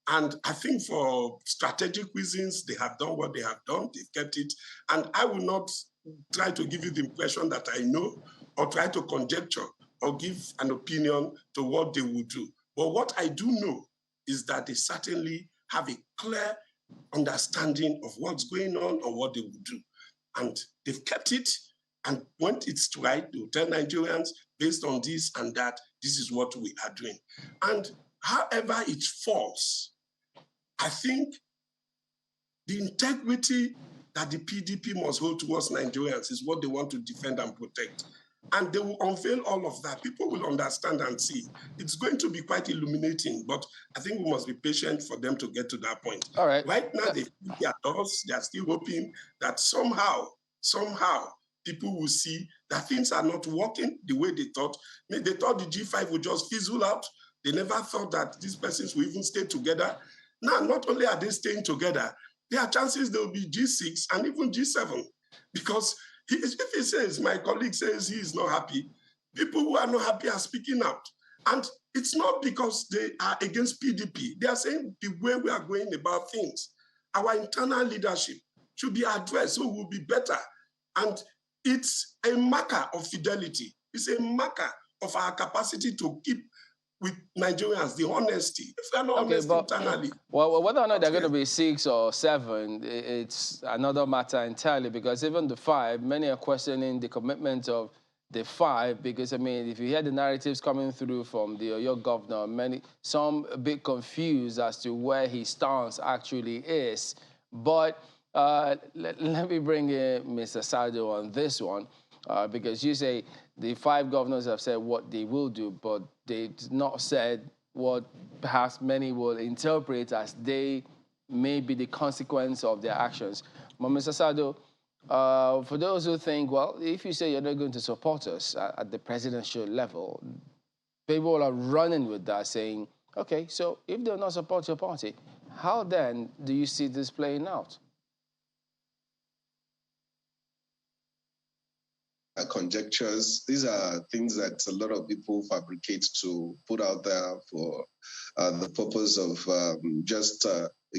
And I think for strategic reasons, they have done what they have done. They've kept it. And I will not try to give you the impression that I know or try to conjecture or give an opinion to what they will do. But what I do know is that they certainly have a clear understanding of what's going on or what they will do. And they've kept it. And when it's right, they will tell Nigerians, based on this and that, this is what we are doing. And however it falls, I think the integrity that the PDP must hold towards Nigerians is what they want to defend and protect. And they will unveil all of that. People will understand and see. It's going to be quite illuminating, but I think we must be patient for them to get to that point. All right. Right now, they feel their doors. They are still hoping that somehow, people will see that things are not working the way they thought. They thought the G5 would just fizzle out. They never thought that these persons will even stay together. Now, not only are they staying together, there are chances there will be G6 and even G7. Because if he says, my colleague says he is not happy, people who are not happy are speaking out. And it's not because they are against PDP. They are saying the way we are going about things, our internal leadership should be addressed so we'll be better. And it's a marker of fidelity. It's a marker of our capacity to keep with Nigerians, the honesty. If we are not honest internally. Well, whether or not they're going to be 6 or 7, it's another matter entirely, because even the 5, many are questioning the commitment of the 5, because, I mean, if you hear the narratives coming through from your governor, some a bit confused as to where his stance actually is. But let me bring in Mr. Sado on this one, because you say the 5 governors have said what they will do, but they've not said what perhaps many will interpret as they may be the consequence of their actions. But Mr. Sado, for those who think, well, if you say you're not going to support us at the presidential level, people are running with that, saying, okay, so if they'll not support your party, how then do you see this playing out? Conjectures. These are things that a lot of people fabricate to put out there for the purpose of just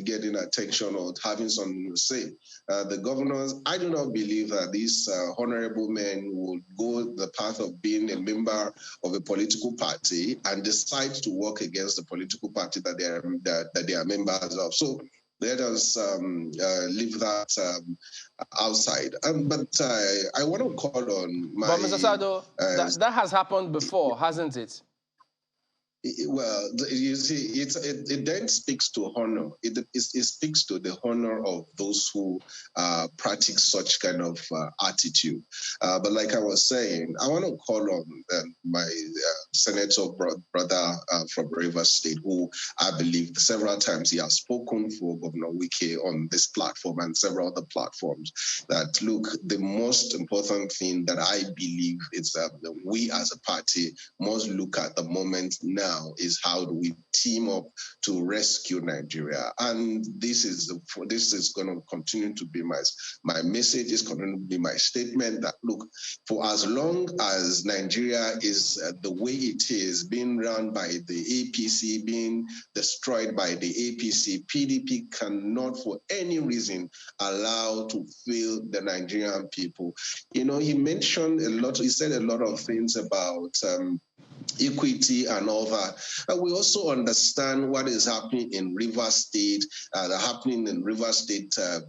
getting attention or having something to say. The governors, I do not believe that these honorable men will go the path of being a member of a political party and decide to work against the political party that they are members of. So let us leave that outside. But I want to call on my... But Mr. Sado, that has happened before, hasn't it? Well, you see, it then speaks to honor. It speaks to the honor of those who practice such kind of attitude. But like I was saying, I want to call on my senator brother from Rivers State, who I believe several times he has spoken for Governor Wike on this platform and several other platforms, that look, the most important thing that I believe is that we as a party must look at the moment now is how do we team up to rescue Nigeria. And this is going to continue to be my message, is going to be my statement that, look, for as long as Nigeria is the way it is, being run by the APC, being destroyed by the APC, PDP cannot for any reason allow to fail the Nigerian people. You know, he said a lot of things about equity and all that. And we also understand what is happening in Rivers State,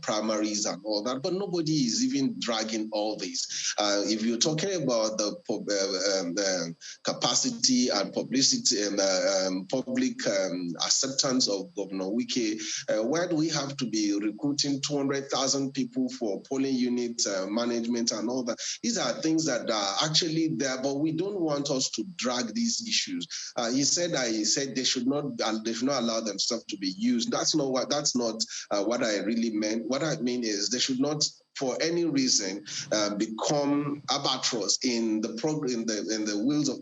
primaries and all that, but nobody is even dragging all this. If you're talking about the capacity and publicity and public acceptance of Governor Wike, why do we have to be recruiting 200,000 people for polling unit management and all that? These are things that are actually there, but we don't want us to drag these issues. He said they should not allow themselves to be used. That's not what I really meant. What I mean is they should not for any reason become albatross in the wheels of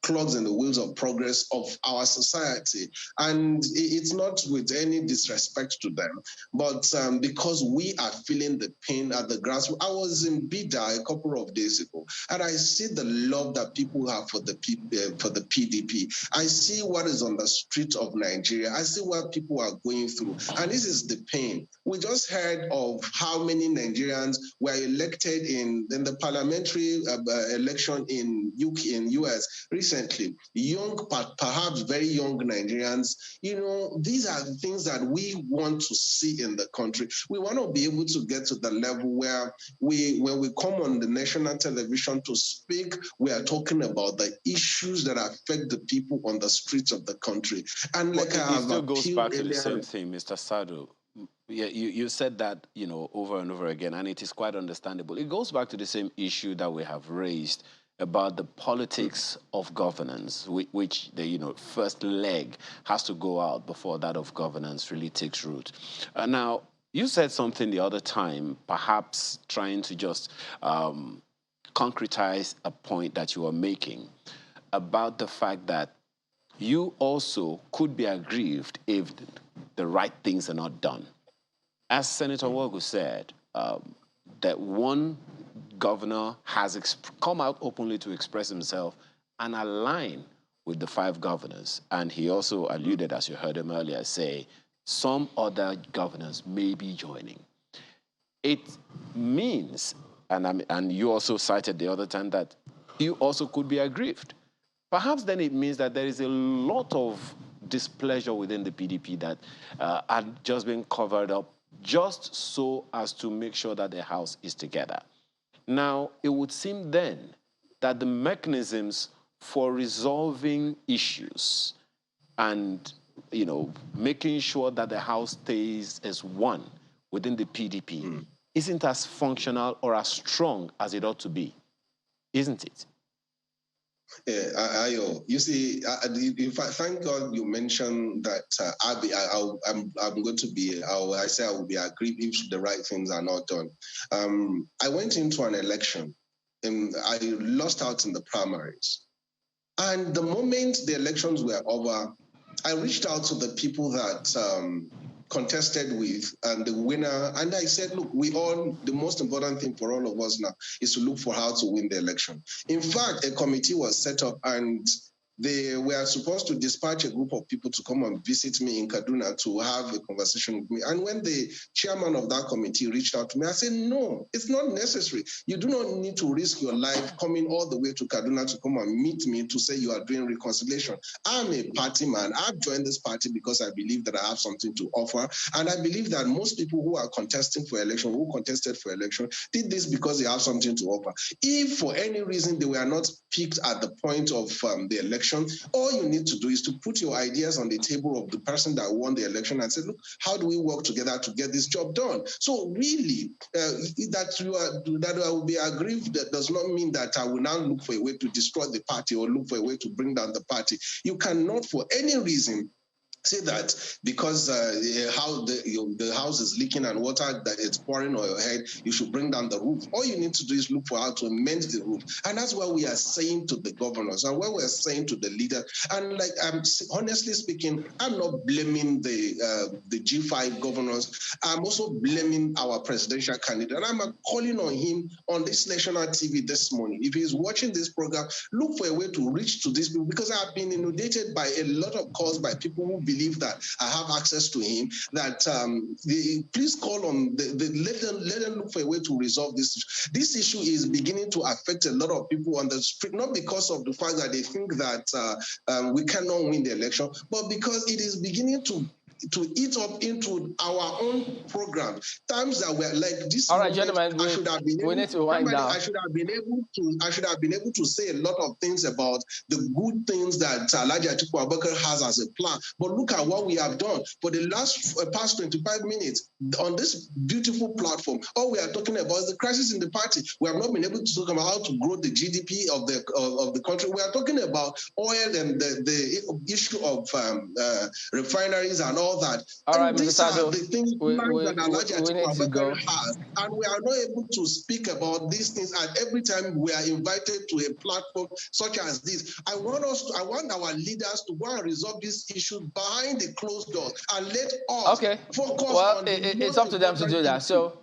clogs in the wheels of progress of our society. And it's not with any disrespect to them, but because we are feeling the pain at the grassroots. I was in Bida a couple of days ago, and I see the love that people have for the PDP. I see what is on the street of Nigeria. I see what people are going through, and this is the pain. We just heard of how many Nigerians were elected in the parliamentary election in US recently. Young, perhaps very young Nigerians. You know, these are things that we want to see in the country. We want to be able to get to the level where when we come on the national television to speak, we are talking about the issues that affect the people on the streets of the country. And like it still goes back to the same thing, Mr. Sado. Yeah, you said that, you know, over and over again, and it is quite understandable. It goes back to the same issue that we have raised about the politics of governance, which the first leg has to go out before that of governance really takes root. Now, you said something the other time, perhaps trying to just concretize a point that you were making about the fact that you also could be aggrieved if the right things are not done. As Senator Wogu said, that one governor has come out openly to express himself and align with the 5 governors. And he also alluded, as you heard him earlier say, some other governors may be joining. It means, and you also cited the other time, that you also could be aggrieved. perhaps then it means that there is a lot of displeasure within the PDP that are just being covered up just so as to make sure that the house is together. Now, it would seem then that the mechanisms for resolving issues and, making sure that the house stays as one within the PDP isn't as functional or as strong as it ought to be, isn't it? Yeah, you see, in fact, thank God you mentioned that I'm going to be, I will be aggrieved if the right things are not done. I went into an election and I lost out in the primaries. And the moment the elections were over, I reached out to the people that contested with and the winner. And I said, look, the most important thing for all of us now is to look for how to win the election. In fact, a committee was set up and they were supposed to dispatch a group of people to come and visit me in Kaduna to have a conversation with me. And when the chairman of that committee reached out to me, I said, no, it's not necessary. You do not need to risk your life coming all the way to Kaduna to come and meet me to say you are doing reconciliation. I'm a party man. I've joined this party because I believe that I have something to offer. And I believe that most people who are contesting for election, who contested for election, did this because they have something to offer. If for any reason they were not picked at the point of the election, all you need to do is to put your ideas on the table of the person that won the election and say, look, how do we work together to get this job done? So really, that I will be aggrieved, that does not mean that I will now look for a way to destroy the party or look for a way to bring down the party. You cannot, for any reason, say that because how the house is leaking and water that it's pouring on your head, you should bring down the roof. All you need to do is look for how to amend the roof. And that's what we are saying to the governors and what we're saying to the leaders. And like, honestly speaking, I'm not blaming the G5 governors. I'm also blaming our presidential candidate. And I'm calling on him on this national TV this morning. If he's watching this program, look for a way to reach to these people, because I've been inundated by a lot of calls by people who believe that I have access to him, that please call on, let them look for a way to resolve this issue. This issue is beginning to affect a lot of people on the street, not because of the fact that they think that we cannot win the election, but because it is beginning to eat up into our own program. Times that were like this. All right, gentlemen, I should have been we need to wind down. I should have been able to say a lot of things about the good things that Alhaji Atiku Abubakar has as a plan. But look at what we have done for the past 25 minutes on this beautiful platform. All we are talking about is the crisis in the party. We have not been able to talk about how to grow the GDP of the country. We are talking about oil and the issue of refineries and all that. All right, these Mr. Sado, are the things that we need to go. Has, and we are not able to speak about these things. And every time we are invited to a platform such as this, I want our leaders to go and resolve these issues behind the closed doors and let us focus on. It's up to them to do that. So,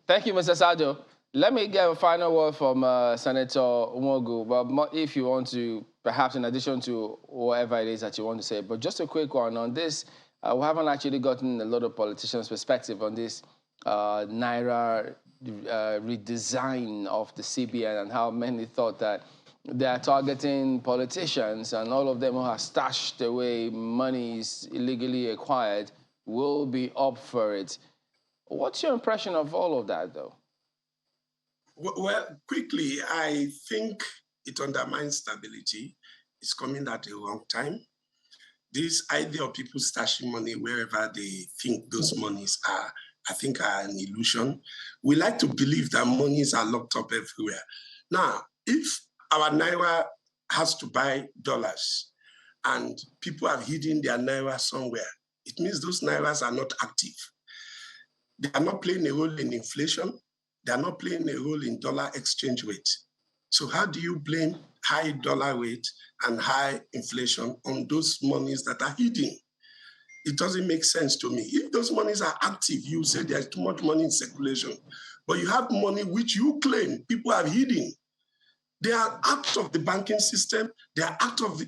thank you, Mr. Sado. Let me get a final word from Senator Umogu. But if you want to, perhaps in addition to whatever it is that you want to say, but just a quick one on this. We haven't actually gotten a lot of politicians' perspective on this Naira redesign of the CBN and how many thought that they are targeting politicians and all of them who have stashed away monies illegally acquired will be up for it. What's your impression of all of that, though? Well, quickly, I think it undermines stability. It's coming at a wrong time. This idea of people stashing money wherever they think those monies are, I think are an illusion. We like to believe that monies are locked up everywhere. Now, if our Naira has to buy dollars and people have hidden their Naira somewhere, it means those Nairas are not active. They are not playing a role in inflation. They are not playing a role in dollar exchange rate. So how do you blame high dollar rate and high inflation on those monies that are hidden? It doesn't make sense to me. If those monies are active, you say there's too much money in circulation, but you have money which you claim people have hidden. They are out of the banking system. They are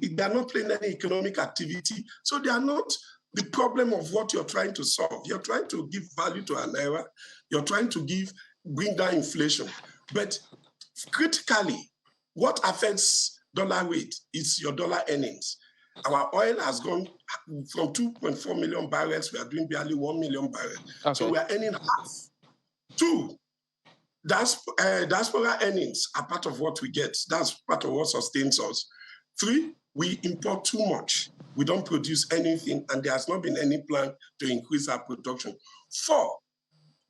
they are not playing any economic activity. So they are not the problem of what you're trying to solve. You're trying to give value to an Naira. You're trying to bring down inflation. But critically, what affects dollar rate, it's your dollar earnings. Our oil has gone from 2.4 million barrels, we are doing barely 1 million barrels. Okay. So we are earning half. 2, diaspora earnings are part of what we get. That's part of what sustains us. 3, we import too much. We don't produce anything, and there has not been any plan to increase our production. 4,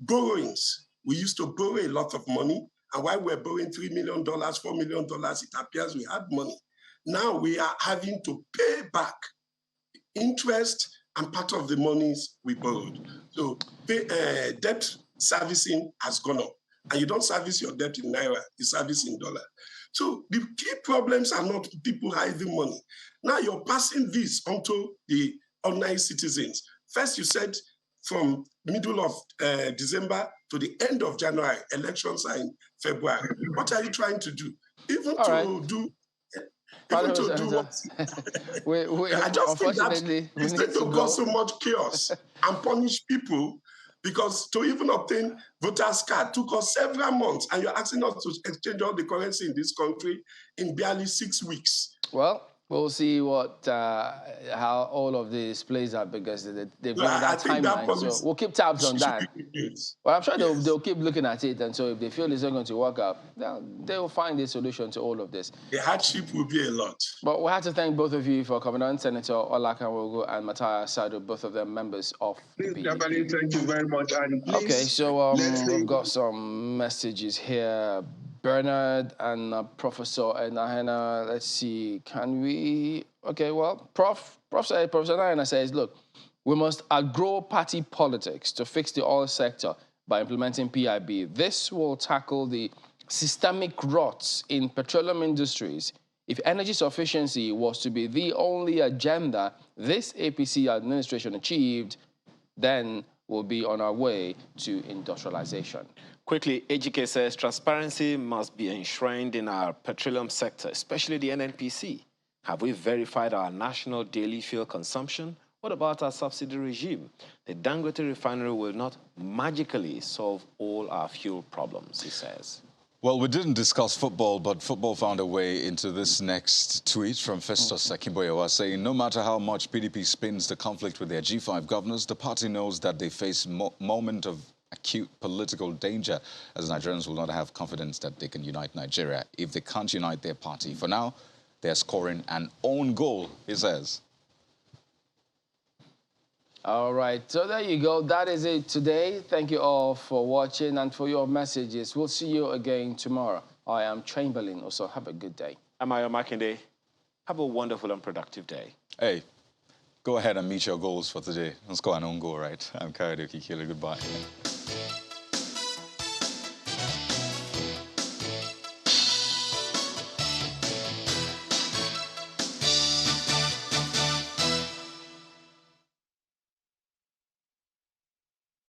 borrowings. We used to borrow a lot of money, and while we're borrowing $3 million, $4 million, it appears we had money. Now we are having to pay back interest and part of the monies we borrowed. So debt servicing has gone up. And you don't service your debt in Naira, you service in dollar. So the key problems are not people hiding money. Now you're passing this onto the ordinary citizens. First, you said from middle of December to the end of January, elections are in February. What are you trying to do? Even to do I just think that it's going to cause so much chaos and punish people, because to even obtain voters' card took us several months, and you're asking us to exchange all the currency in this country in barely 6 weeks. Well, we'll see what how all of this plays out, because they've got that timeline. So we'll keep tabs on that. Well, I'm sure they'll keep looking at it, and so if they feel it's not going to work out, they'll find a solution to all of this. The hardship will be a lot. But we have to thank both of you for coming on, Senator Olakanwogo and Matthias Sadu, both of them members of the PDP. Thank you very much. And please, okay, so we've got some messages here. Bernard and Professor Nahena, let's see, can we? Okay, well, Professor Nahena says, look, we must outgrow party politics to fix the oil sector by implementing PIB. This will tackle the systemic rots in petroleum industries. If energy sufficiency was to be the only agenda this APC administration achieved, then we'll be on our way to industrialization. Quickly, Ejike says transparency must be enshrined in our petroleum sector, especially the NNPC. Have we verified our national daily fuel consumption? What about our subsidy regime? The Dangote refinery will not magically solve all our fuel problems, he says. Well, we didn't discuss football, but football found a way into this next tweet from Festus Akimboyewa saying, no matter how much PDP spins the conflict with their G5 governors, the party knows that they face moment of acute political danger, as Nigerians will not have confidence that they can unite Nigeria if they can't unite their party. For now, they're scoring an own goal, he says. All right, so there you go. That is it today. Thank you all for watching and for your messages. We'll see you again tomorrow. I am Chamberlain. Also, have a good day. I'm Ayo Makinde. Have a wonderful and productive day. Hey, go ahead and meet your goals for today. Let's go an own goal, right? I'm Kayode Okikile. Goodbye.